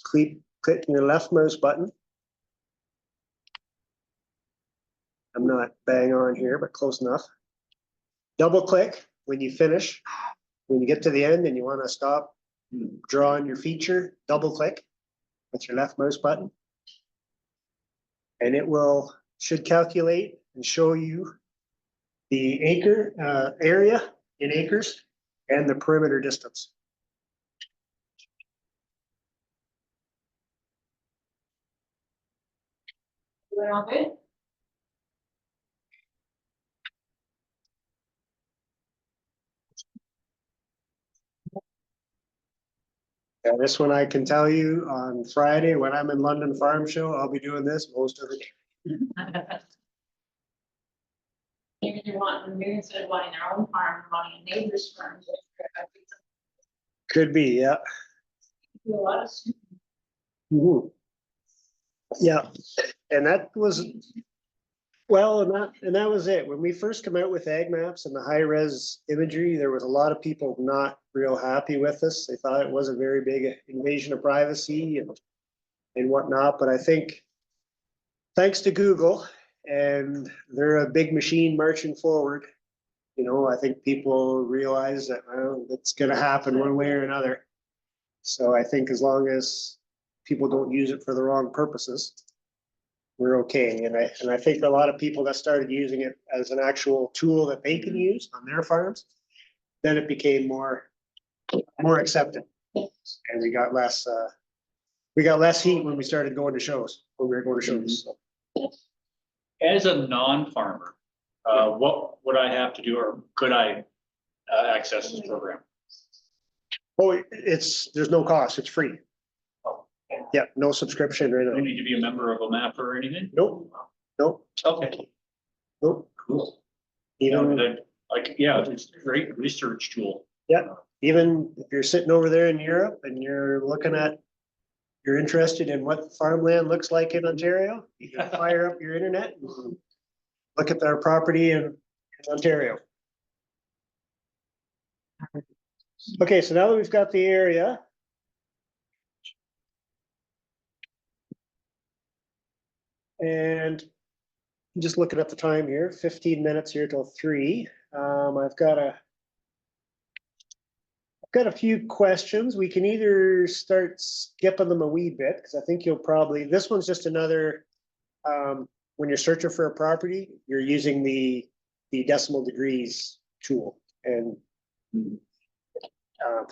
A: clicking your left mouse button. I'm not bang on here, but close enough. Double click when you finish. When you get to the end and you want to stop drawing your feature, double click with your left mouse button. And it should calculate and show you the acre area in acres and the perimeter distance.
B: We're all good?
A: Yeah, this one I can tell you on Friday when I'm in London Farm Show, I'll be doing this most of the day.
B: Maybe you want, maybe instead of buying our own farm, buying a neighbor's farm.
A: Could be, yeah.
B: Do a lot of.
A: Mhm. Yeah, and that was, well, and that was it. When we first come out with AgMaps and the high res imagery, there was a lot of people not real happy with this. They thought it was a very big invasion of privacy and whatnot, but I think thanks to Google, and they're a big machine marching forward. You know, I think people realize that, well, it's gonna happen one way or another. So I think as long as people don't use it for the wrong purposes, we're okay. And I think a lot of people that started using it as an actual tool that they can use on their farms, then it became more accepted. And we got less heat when we started going to shows, when we were going to shows. So.
D: As a non-farmer, what would I have to do, or could I access this program?
A: Oh, there's no cost, it's free. Yeah, no subscription or
D: I don't
A: anything.
D: need to be a member of OMAFRA or anything?
A: Nope,
D: Okay,
A: nope.
D: cool.
A: Even,
D: Like, yeah, it's a great research tool.
A: even if you're sitting over there in Europe and you're interested in what farmland looks like in Ontario, you can fire up your internet and look at our property in Ontario. Okay, so now that we've got the area. And just looking at the time here, 15 minutes here till 3. I've got a few questions. We can either start skipping them a wee bit, because I think you'll probably, this one's just another, when you're searching for a property, you're using the decimal degrees tool. And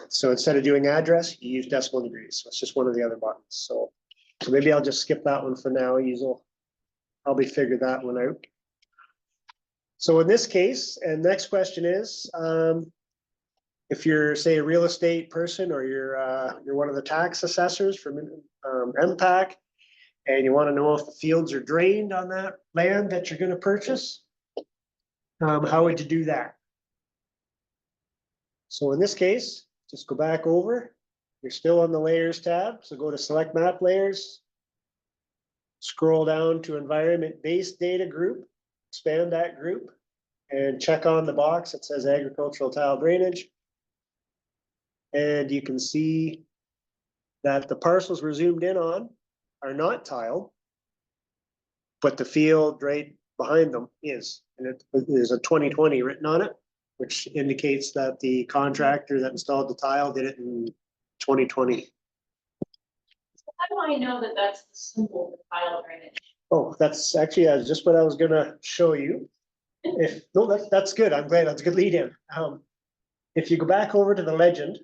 A: so instead of doing address, you use decimal degrees. So it's just one of the other buttons. So maybe I'll just skip that one for now. You'll probably figure that one out. So in this case, and next question is, if you're, say, a real estate person, or you're one of the tax assessors from MPAC, and you want to know if the fields are drained on that land that you're going to purchase, how would you do that? So in this case, just go back over. You're still on the layers tab, so go to select map layers. Scroll down to environment-based data group, expand that group, and check on the box that says agricultural tile drainage. And you can see that the parcels we're zoomed in on are not tiled, but the field right behind them is, and there's a 2020 written on it, which indicates that the contractor that installed the tile did it in 2020.
B: How do I know that that's the symbol for tile drainage?
A: Oh, that's actually just what I was gonna show you. No, that's good. I'm glad. That's a good lead in. If you go back over to the legend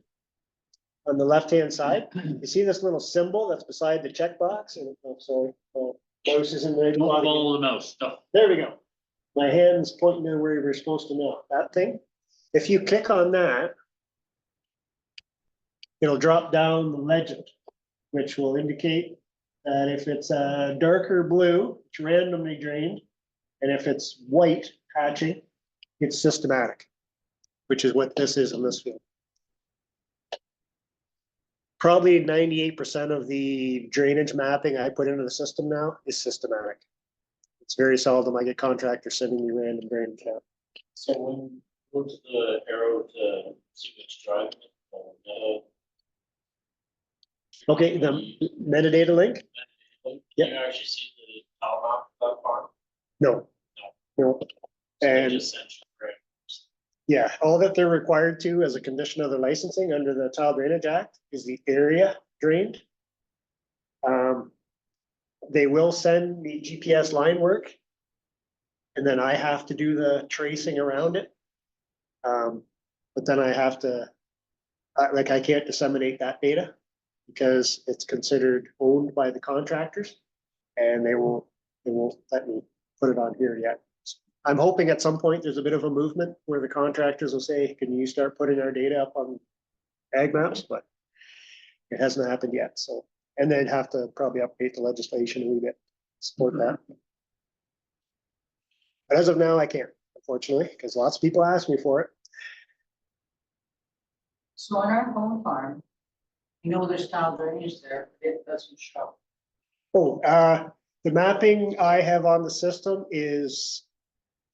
A: on the left-hand side, you see this little symbol that's beside the checkbox, and mouse is in there.
D: Don't follow the mouse. No.
A: There we go. My hand's pointing to where we're supposed to know that thing. If you click on that, it'll drop down the legend, which will indicate that if it's a darker blue, it's randomly drained, and if it's white hatching, it's systematic, which is what this is in this field. Probably 98% of the drainage mapping I put into the system now is systematic. It's very seldom I get contractors sending me random drainage out.
D: So when go to the arrow to see which drive.
A: Okay, the metadata link?
D: You
A: Yep.
D: actually see the tile map of that farm?
A: No.
D: So they
A: And
D: just sent you, right?
A: yeah, all that they're required to as a condition of their licensing under the Tile Drainage Act is the area drained. They will send me GPS line work, and then I have to do the tracing around it. But then I have to, I can't disseminate that data because it's considered owned by the contractors, and they won't let me put it on here yet. I'm hoping at some point there's a bit of a movement where the contractors will say, can you start putting our data up on AgMaps? But it hasn't happened yet. So, and they'd have to probably update the legislation a wee bit, support that. But as of now, I can't, unfortunately, because lots of people ask me for it.
E: So on our home farm, you know there's tile drainage there, but it doesn't show.
A: Oh, the mapping I have on the system is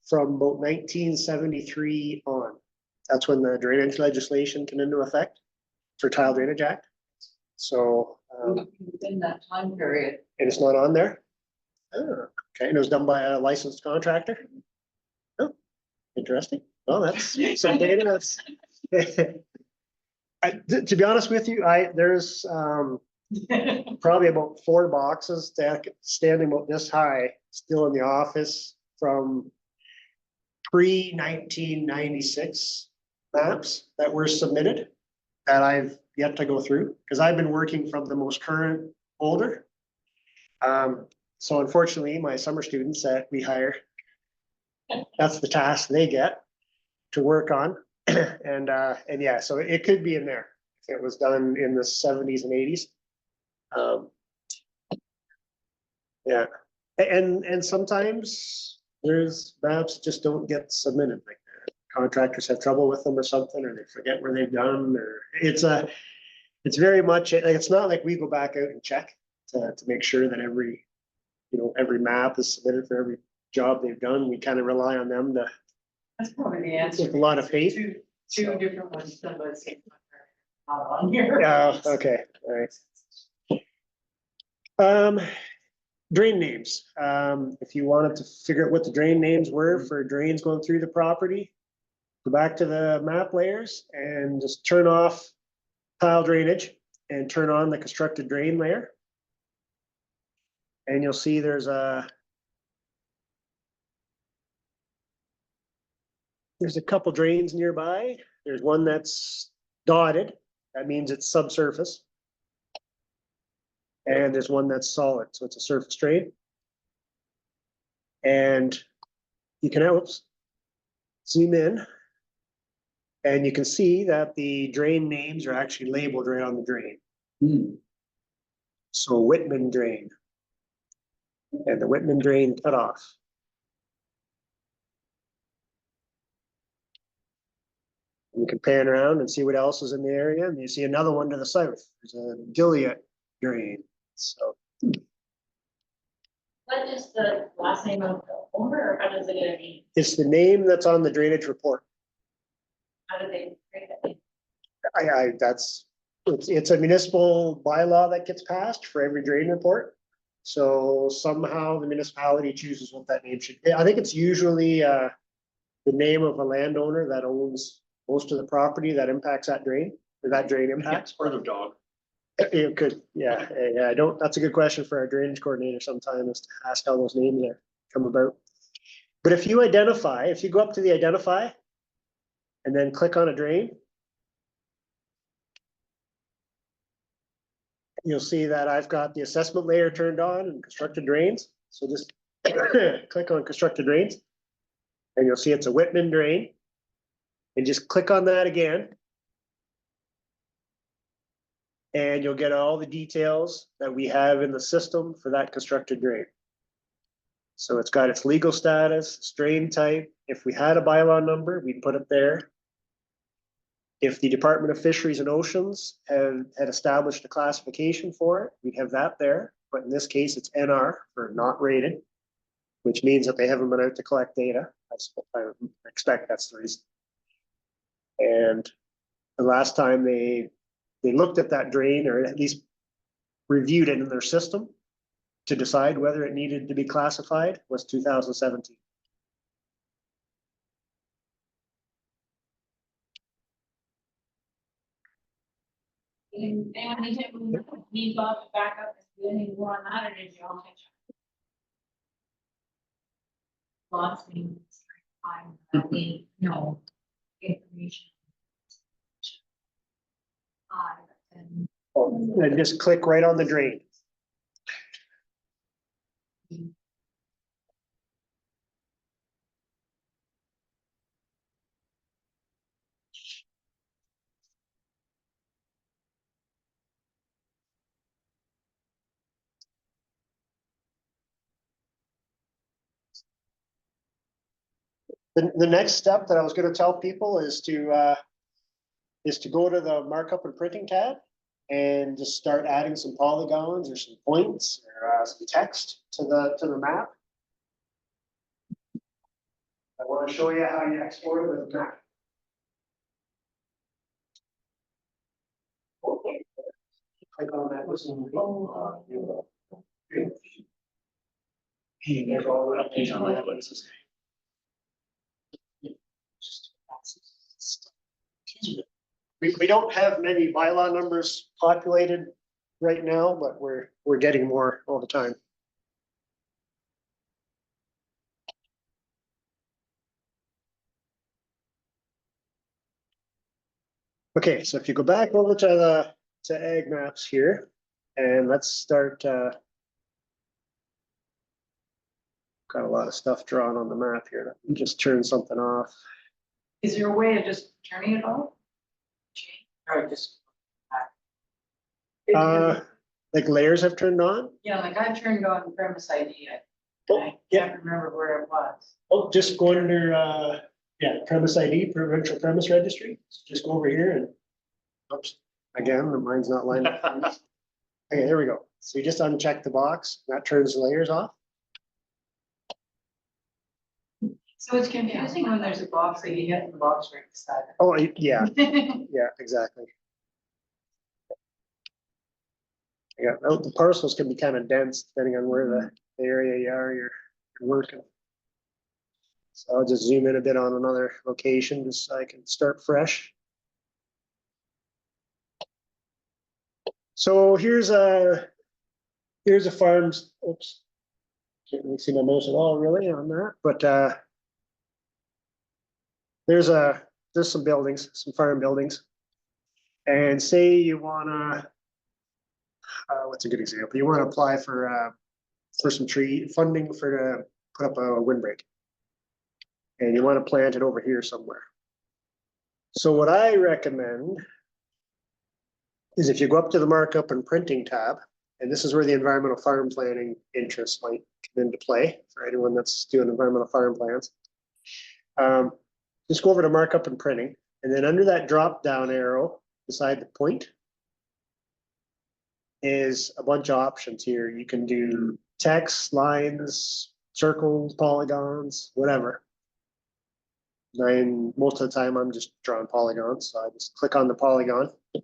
A: from about 1973 on. That's when the drainage legislation came into effect for Tile Drainage Act. So,
E: Within that time period.
A: and it's not on there? Oh, okay, and it was done by a licensed contractor? Oh, interesting. Well, that's some data that's. To be honest with you, there's probably about 4 boxes standing about this high, still in the office from pre-1996 maps that were submitted that I've yet to go through, because I've been working from the most current older. So unfortunately, my summer students that we hire, that's the task they get to work on. And yeah, so it could be in there if it was done in the 70s and 80s. Yeah, and sometimes there's maps just don't get submitted, like contractors have trouble with them or something, or they forget where they've done, or it's very much, like, it's not like we go back out and check to make sure that every map is submitted for every job they've done. We kind of rely on them to,
E: That's probably the answer.
A: with a lot of faith.
E: Two different ones done by the same contractor. Not on here.
A: Yeah, okay, all right. Drain names. If you wanted to figure out what the drain names were for drains going through the property, go back to the map layers and just turn off tile drainage and turn on the constructed drain layer. And you'll see there's a couple drains nearby. There's one that's dotted. That means it's subsurface. And there's one that's solid, so it's a surface drain. And you can zoom in. And you can see that the drain names are actually labeled right on the drain. So Whitman drain. And the Whitman drain cutoff. You can pan around and see what else is in the area, and you see another one to the south. There's a Gilead drain. So
B: What is the last name of the owner, or how does it get a name?
A: it's the name that's on the drainage report.
B: How do they create that name?
A: It's a municipal bylaw that gets passed for every drain report. So somehow the municipality chooses what that name should be. I think it's usually the name of a landowner that owns most of the property that impacts that drain, or that drain impacts.
D: Or the dog.
A: It could, yeah, I don't, that's a good question for our drainage coordinator sometime, is to ask how those names are come about. But if you go up to the identify and then click on a drain, you'll see that I've got the assessment layer turned on and constructed drains. So just click on constructed drains and you'll see it's a Whitman drain. And just click on that again. And you'll get all the details that we have in the system for that constructed drain. So it's got its legal status, its drain type. If we had a bylaw number, we'd put it there. If the Department of Fisheries and Oceans had established a classification for it, we'd have that there. But in this case, it's NR for not rated, which means that they haven't been out to collect data. I expect that's the reason. And the last time they looked at that drain, or at least reviewed it in their system to decide whether it needed to be classified, was 2017.
B: Anyone need Bob to back up if you need more on that, or did you all catch up? Lots of things. I need no information.
A: And just click right on the drain. The next step that I was going to tell people is to go to the markup and printing tab and just start adding some polygons or some points or some text to the map. I want to show you how you export it with a map. Okay. Click on that. Hey, there's all the updates on that. We don't have many bylaw numbers populated right now, but we're getting more all the time. Okay, so if you go back over to AgMaps here, and let's start. Got a lot of stuff drawn on the map here. Let me just turn something off.
E: Is there a way of just turning it off? Or just?
A: Like layers have turned on.
E: Yeah, like I turned on premise ID.
A: Oh,
E: I
A: yeah.
E: can't remember where it was.
A: Oh, just go under, yeah, premise ID, provincial premise registry. So just go over here and, oops, again, the mine's not lined up. Okay, there we go. So you just uncheck the box, that turns the layers off.
E: So it's confusing when there's a box that you hit the box right beside
A: Oh, yeah, yeah, exactly. Yeah, oh, the parcels can be kind of dense depending on where the area you're working. So I'll just zoom in a bit on another location just so I can start fresh. So here's a farm's, oops. Can't really see my mouse at all really on that, but there's some buildings, some farm buildings. And say you wanna, what's a good example? You wanna apply for some tree funding to put up a windbreak. And you wanna plant it over here somewhere. So what I recommend is if you go up to the markup and printing tab, and this is where the environmental farm planning interest might come into play for anyone that's doing environmental farm plans. Just go over to markup and printing, and then under that drop down arrow beside the point is a bunch of options here. You can do text, lines, circles, polygons, whatever. And most of the time I'm just drawing polygons, so I just click on the polygon. And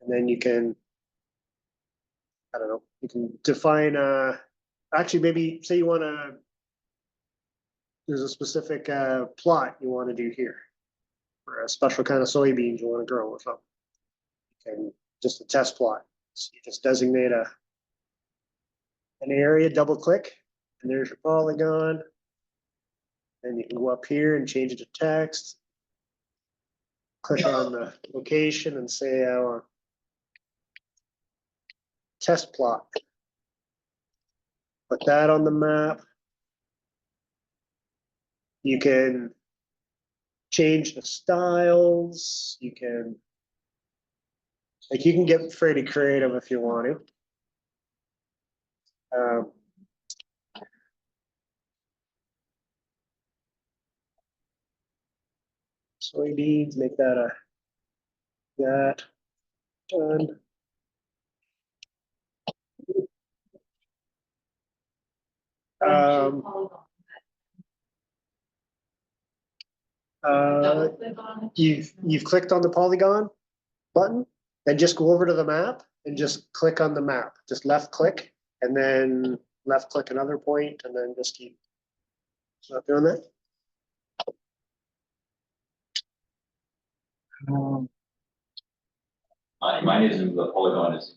A: then you can, I don't know, you can define, actually maybe say you want to, there's a specific plot you want to do here, or a special kind of soybeans you want to grow or something. And just a test plot. So you just designate an area, double click, and there's your polygon. Then you can go up here and change it to text. Click on the location and say test plot. Put that on the map. You can change the styles. You can get pretty creative if you want to. Soybeans, make that that done. You've clicked on the polygon button, then just go over to the map and just click on the map. Just left click and then left click another point and then just keep doing that.
G: Mine isn't, the polygon is.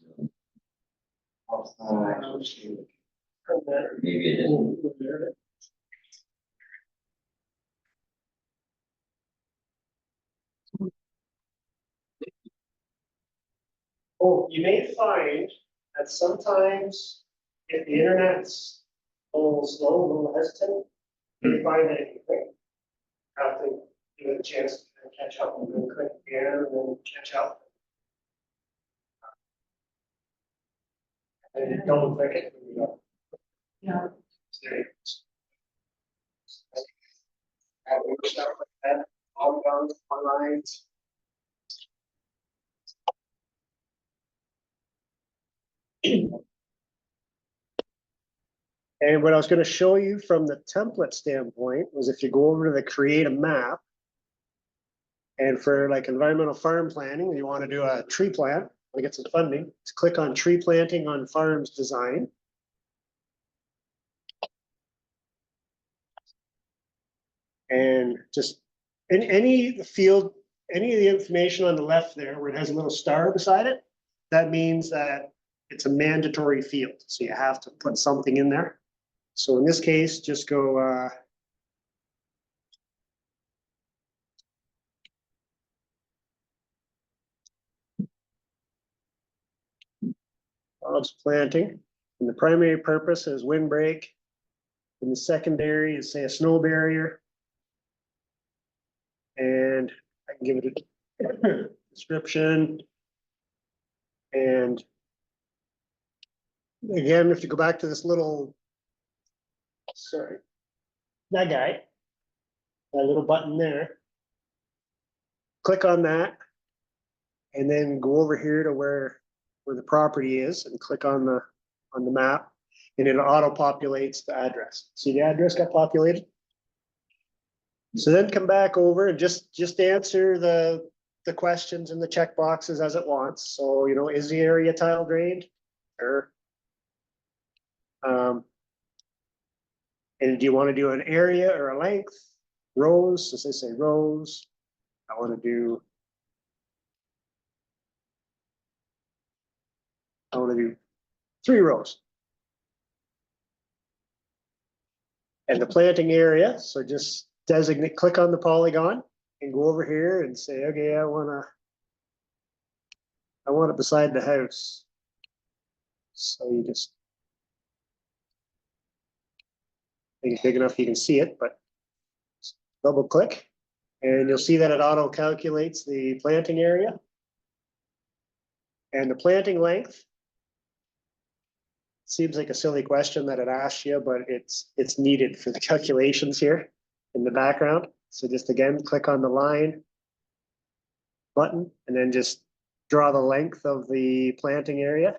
G: Maybe it isn't.
A: Oh, you may find that sometimes if the internet's a little slow, a little hesitant, you find that if you click, have to give it a chance to catch up and then click again and then catch up. And you double click it and you go.
E: Yeah.
A: There you go. That works out like that, polygons, lines. And what I was gonna show you from the template standpoint was if you go over to the create a map. And for like environmental farm planning, you wanna do a tree plant, to get some funding, just click on tree planting on farms design. And just in any field, any of the information on the left there where it has a little star beside it, that means that it's a mandatory field. So you have to put something in there. So in this case, just go, logs planting. And the primary purpose is windbreak. And the secondary is say a snow barrier. And I can give it a description. And again, if you go back to this little, sorry, that guy, that little button there, click on that. And then go over here to where the property is and click on the map. And it auto populates the address. See the address got populated? So then come back over and just answer the questions and the check boxes as it wants. So, you know, is the area tile drained? Or and do you want to do an area or a length? Rows, as they say, rows. I want to do 3 rows. And the planting area, so just designate, click on the polygon and go over here and say, okay, I want it beside the house. So you just make it big enough you can see it, but double click and you'll see that it auto calculates the planting area and the planting length. Seems like a silly question that it asks you, but it's needed for the calculations here in the background. So just again, click on the line button and then just draw the length of the planting area.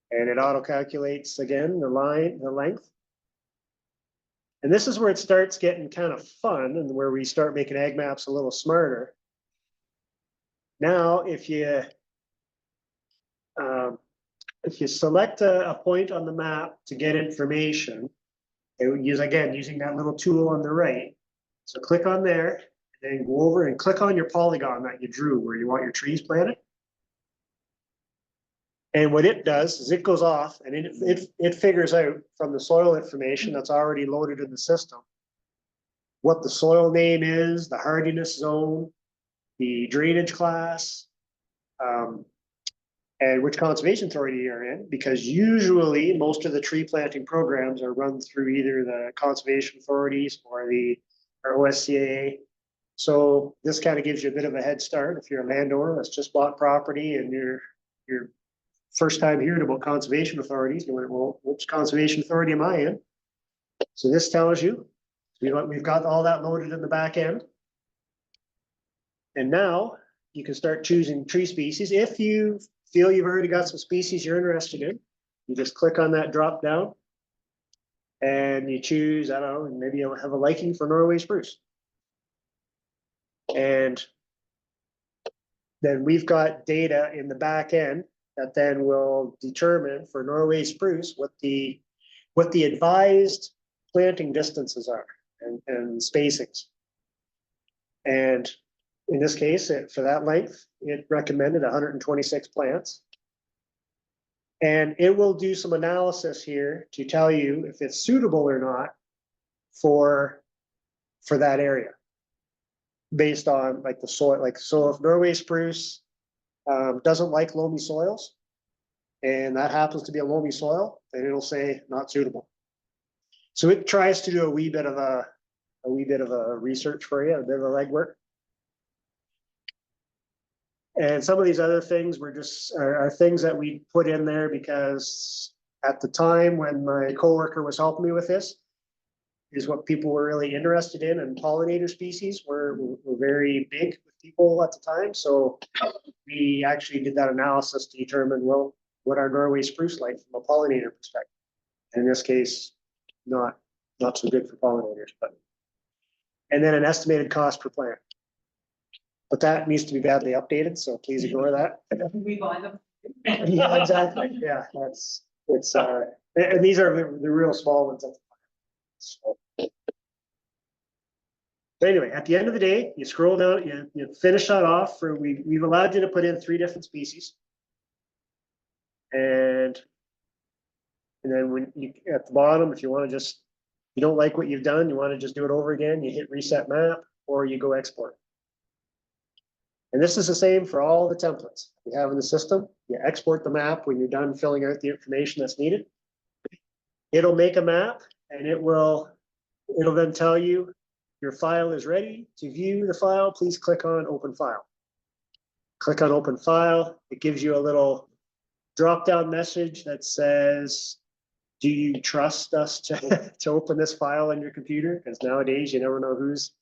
A: And it auto calculates again the length. And this is where it starts getting kind of fun and where we start making AgMaps a little smarter. Now, if you select a point on the map to get information, it would use, again, using that little tool on the right. So click on there, and then go over and click on your polygon that you drew where you want your trees planted. And what it does is it goes off and it figures out from the soil information that's already loaded in the system what the soil name is, the hardiness zone, the drainage class, and which conservation authority you're in, because usually most of the tree planting programs are run through either the conservation authorities or OSCA. So this kind of gives you a bit of a head start if you're a landowner that's just bought property and you're first time hearing about conservation authorities. You went, well, which conservation authority am I in? So this tells you, we've got all that loaded in the back end. And now you can start choosing tree species. If you feel you've already got some species you're interested in, you just click on that drop down and you choose, I don't know, maybe you'll have a liking for Norway spruce. And then we've got data in the back end that then will determine for Norway spruce what the advised planting distances are and spacings. And in this case, for that length, it recommended 126 plants. And it will do some analysis here to tell you if it's suitable or not for that area, based on like the soil. Like, so if Norway spruce doesn't like loamy soils, and that happens to be a loamy soil, then it'll say not suitable. So it tries to do a wee bit of a research for you, a bit of a legwork. And some of these other things were just are things that we put in there because at the time when my coworker was helping me with this, is what people were really interested in, and pollinator species were very big with people at the time. So we actually did that analysis to determine, well, what our Norway spruce like from a pollinator perspective. In this case, not so good for pollinators, but. And then an estimated cost per plant. But that needs to be badly updated, so please ignore that.
E: We buy them.
A: Yeah, exactly, yeah, and these are the real small ones. So. But anyway, at the end of the day, you scroll down, you finish that off for, we've allowed you to put in 3 different species. And then when you, at the bottom, if you want to just, you don't like what you've done, you want to just do it over again, you hit reset map, or you go export. And this is the same for all the templates you have in the system. You export the map when you're done filling out the information that's needed. It'll make a map and it'll then tell you your file is ready. To view the file, please click on open file. Click on open file. It gives you a little drop-down message that says, do you trust us to open this file on your computer? Because nowadays you never know who's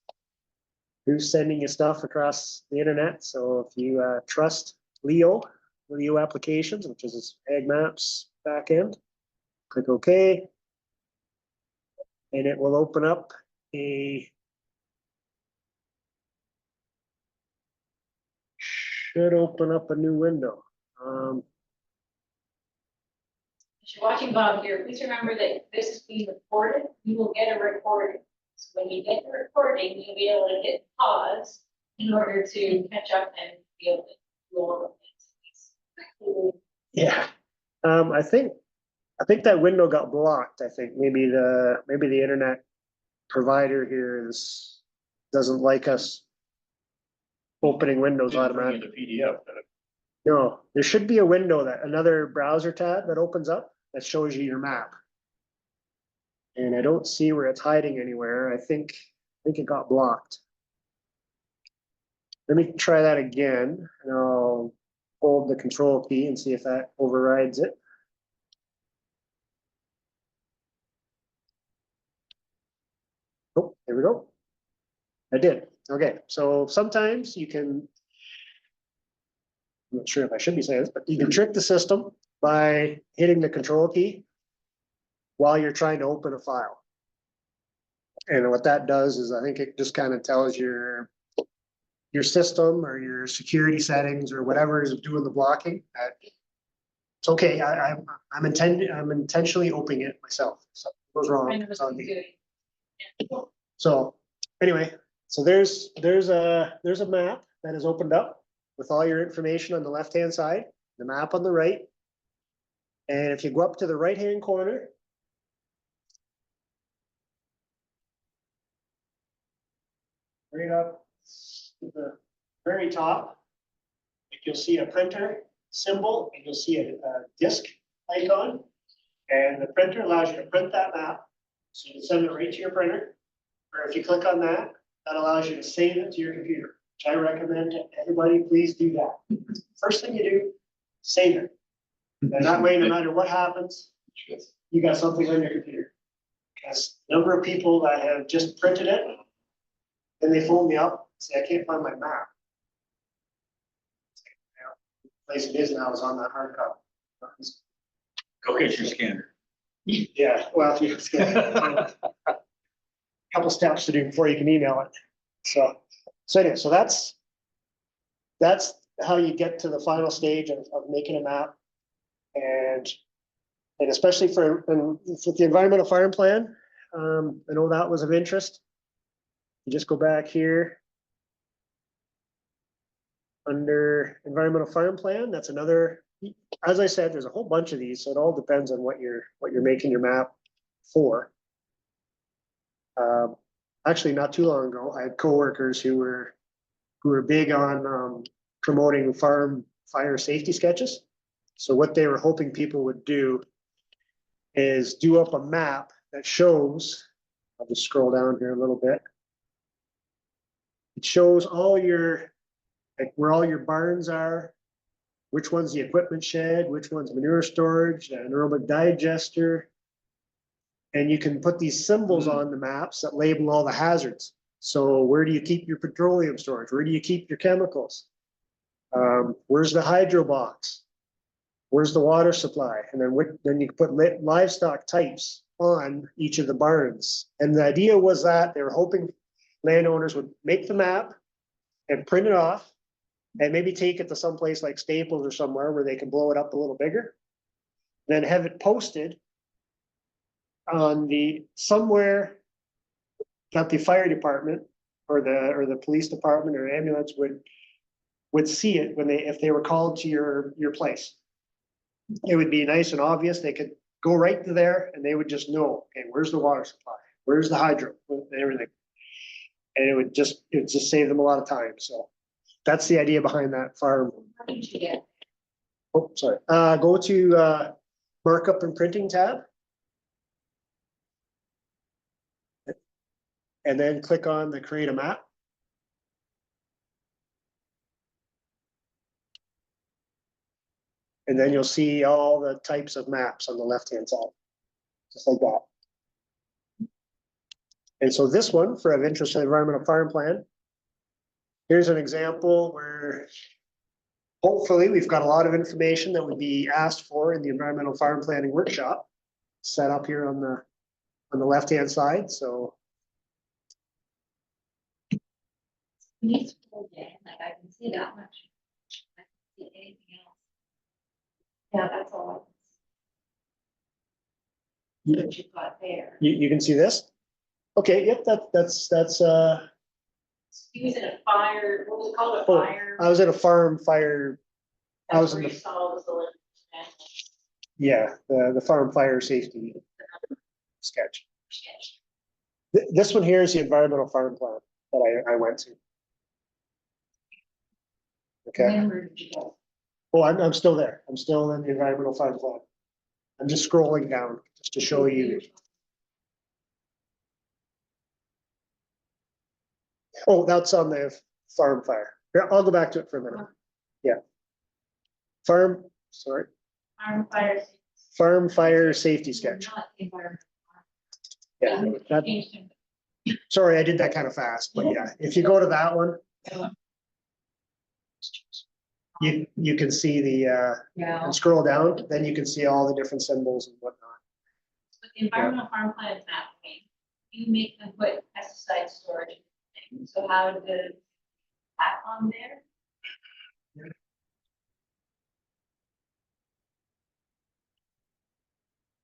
A: sending you stuff across the internet. So if you trust Leo applications, which is AgMaps backend, click OK. And it will open up should open up a new window.
B: If you're watching Bob here, please remember that this is being recorded. You will get a recording. So when you get the recording, you'll be able to hit pause in order to catch up and be able to do all the things.
A: Yeah. I think that window got blocked. I think maybe the internet provider here doesn't like us opening windows automatically.
D: The PDF.
A: No, there should be a window, another browser tab that opens up that shows you your map. And I don't see where it's hiding anywhere. I think it got blocked. Let me try that again, and I'll hold the control key and see if that overrides it. Oh, there we go. I did. Okay, so sometimes you can, I'm not sure if I should be saying this, but you can trick the system by hitting the control key while you're trying to open a file. And what that does is I think it just kind of tells your system or your security settings or whatever is doing the blocking. It's okay. I'm intentionally opening it myself. So if it goes wrong, it's on me. So anyway, so there's a map that is opened up with all your information on the left-hand side, the map on the right. And if you go up to the right-hand corner, right up to the very top, you'll see a printer symbol and you'll see a disk icon. And the printer allows you to print that map. So you can send it right to your printer. Or if you click on that, that allows you to save it to your computer, which I recommend to everybody, please do that. First thing you do, save it. And that way, no matter what happens, you got something on your computer. Because the number of people that have just printed it, then they phone me up, say, I can't find my map. The place it is now is on that hard copy.
D: Go get your scanner.
A: Yeah, well, if you scan it, couple steps to do before you can email it. So anyway, so that's how you get to the final stage of making a map. And especially for the environmental farm plan, I know that was of interest. You just go back here under environmental farm plan. That's another, as I said, there's a whole bunch of these, so it all depends on what you're making your map for. Actually, not too long ago, I had coworkers who were big on promoting farm fire safety sketches. So what they were hoping people would do is do up a map that shows, I'll just scroll down here a little bit. It shows all your, like where all your barns are, which one's the equipment shed, which one's manure storage, an anaerobic digester. And you can put these symbols on the maps that label all the hazards. So where do you keep your petroleum storage? Where do you keep your chemicals? Where's the hydro box? Where's the water supply? And then then you put livestock types on each of the barns. And the idea was that they were hoping landowners would make the map and print it off and maybe take it to someplace like Staples or somewhere where they can blow it up a little bigger. Then have it posted on somewhere that the fire department or the police department or ambulance would see it if they were called to your place. It would be nice and obvious. They could go right to there and they would just know, okay, where's the water supply? Where's the hydro and everything? And it would just save them a lot of time. So that's the idea behind that farm.
B: How did you get?
A: Oh, sorry. Go to markup and printing tab. And then click on the create a map. And then you'll see all the types of maps on the left-hand side, just like that. And so this one, for of interest in the environmental farm plan, here's an example where hopefully we've got a lot of information that would be asked for in the environmental farm planning workshop set up here on the left-hand side. So
B: Needs full day, like I can see that much. I can see anything else. Yeah, that's all. What you've got there.
A: you can see this. Okay, yep, that's
B: He was in a fire, what was it called, a
A: oh,
B: fire?
A: I was in a farm fire. I was
B: That's
A: in
B: where you
A: the,
B: saw was the.
A: yeah, the farm fire safety sketch.
B: Sketch.
A: This one here is the environmental farm plan that I went to. Okay.
B: Where did you go?
A: Oh, I'm still there. I'm still in the environmental farm plan. I'm just scrolling down just to show you. Oh, that's on the farm fire. Yeah, I'll go back to it for a minute. Yeah. Farm fire safety sketch.
B: Not the environment.
A: Yeah, sorry, I did that kind of fast, but yeah, if you go to that one, you can see the
B: Yeah.
A: and scroll down, then you can see all the different symbols and whatnot.
B: But the environmental farm plan is that way. You make them put pesticide storage. So how did that on there?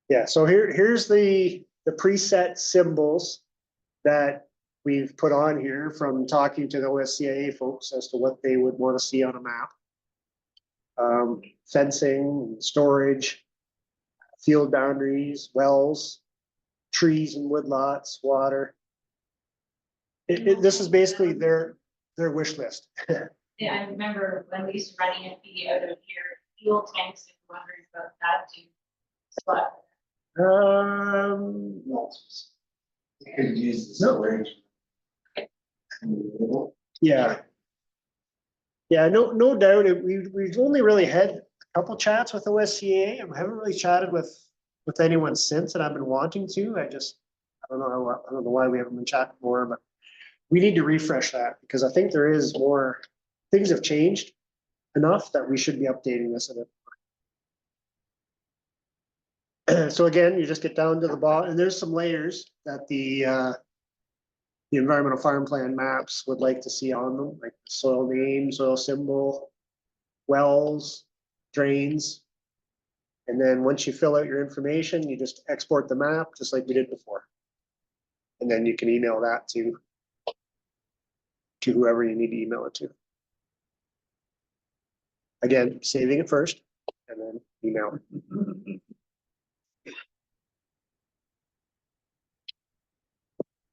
A: Yeah, so here's the preset symbols that we've put on here from talking to the OSCIA folks as to what they would want to see on a map. Fencing, storage, field boundaries, wells, trees and woodlots, water. This is basically their wish list.
B: Yeah, I remember when we used to running a feed out of here, fuel tanks, and wondering about that too. But
I: You could use the storage.
A: Yeah. Yeah, no doubt. We've only really had a couple chats with OSCA. I haven't really chatted with anyone since, and I've been wanting to. I don't know why we haven't been chatting more, but we need to refresh that because I think there is more. Things have changed enough that we should be updating this a bit. So again, you just get down to the bottom, and there's some layers that the environmental farm plan maps would like to see on them, like soil name, soil symbol, wells, drains. And then once you fill out your information, you just export the map just like we did before. And then you can email that to whoever you need to email it to. Again, saving it first and then email it.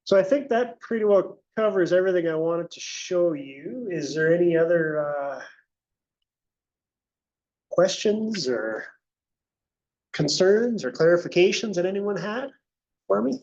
A: So I think that pretty well covers everything I wanted to show you. Is there any other questions or concerns or clarifications that anyone had for me?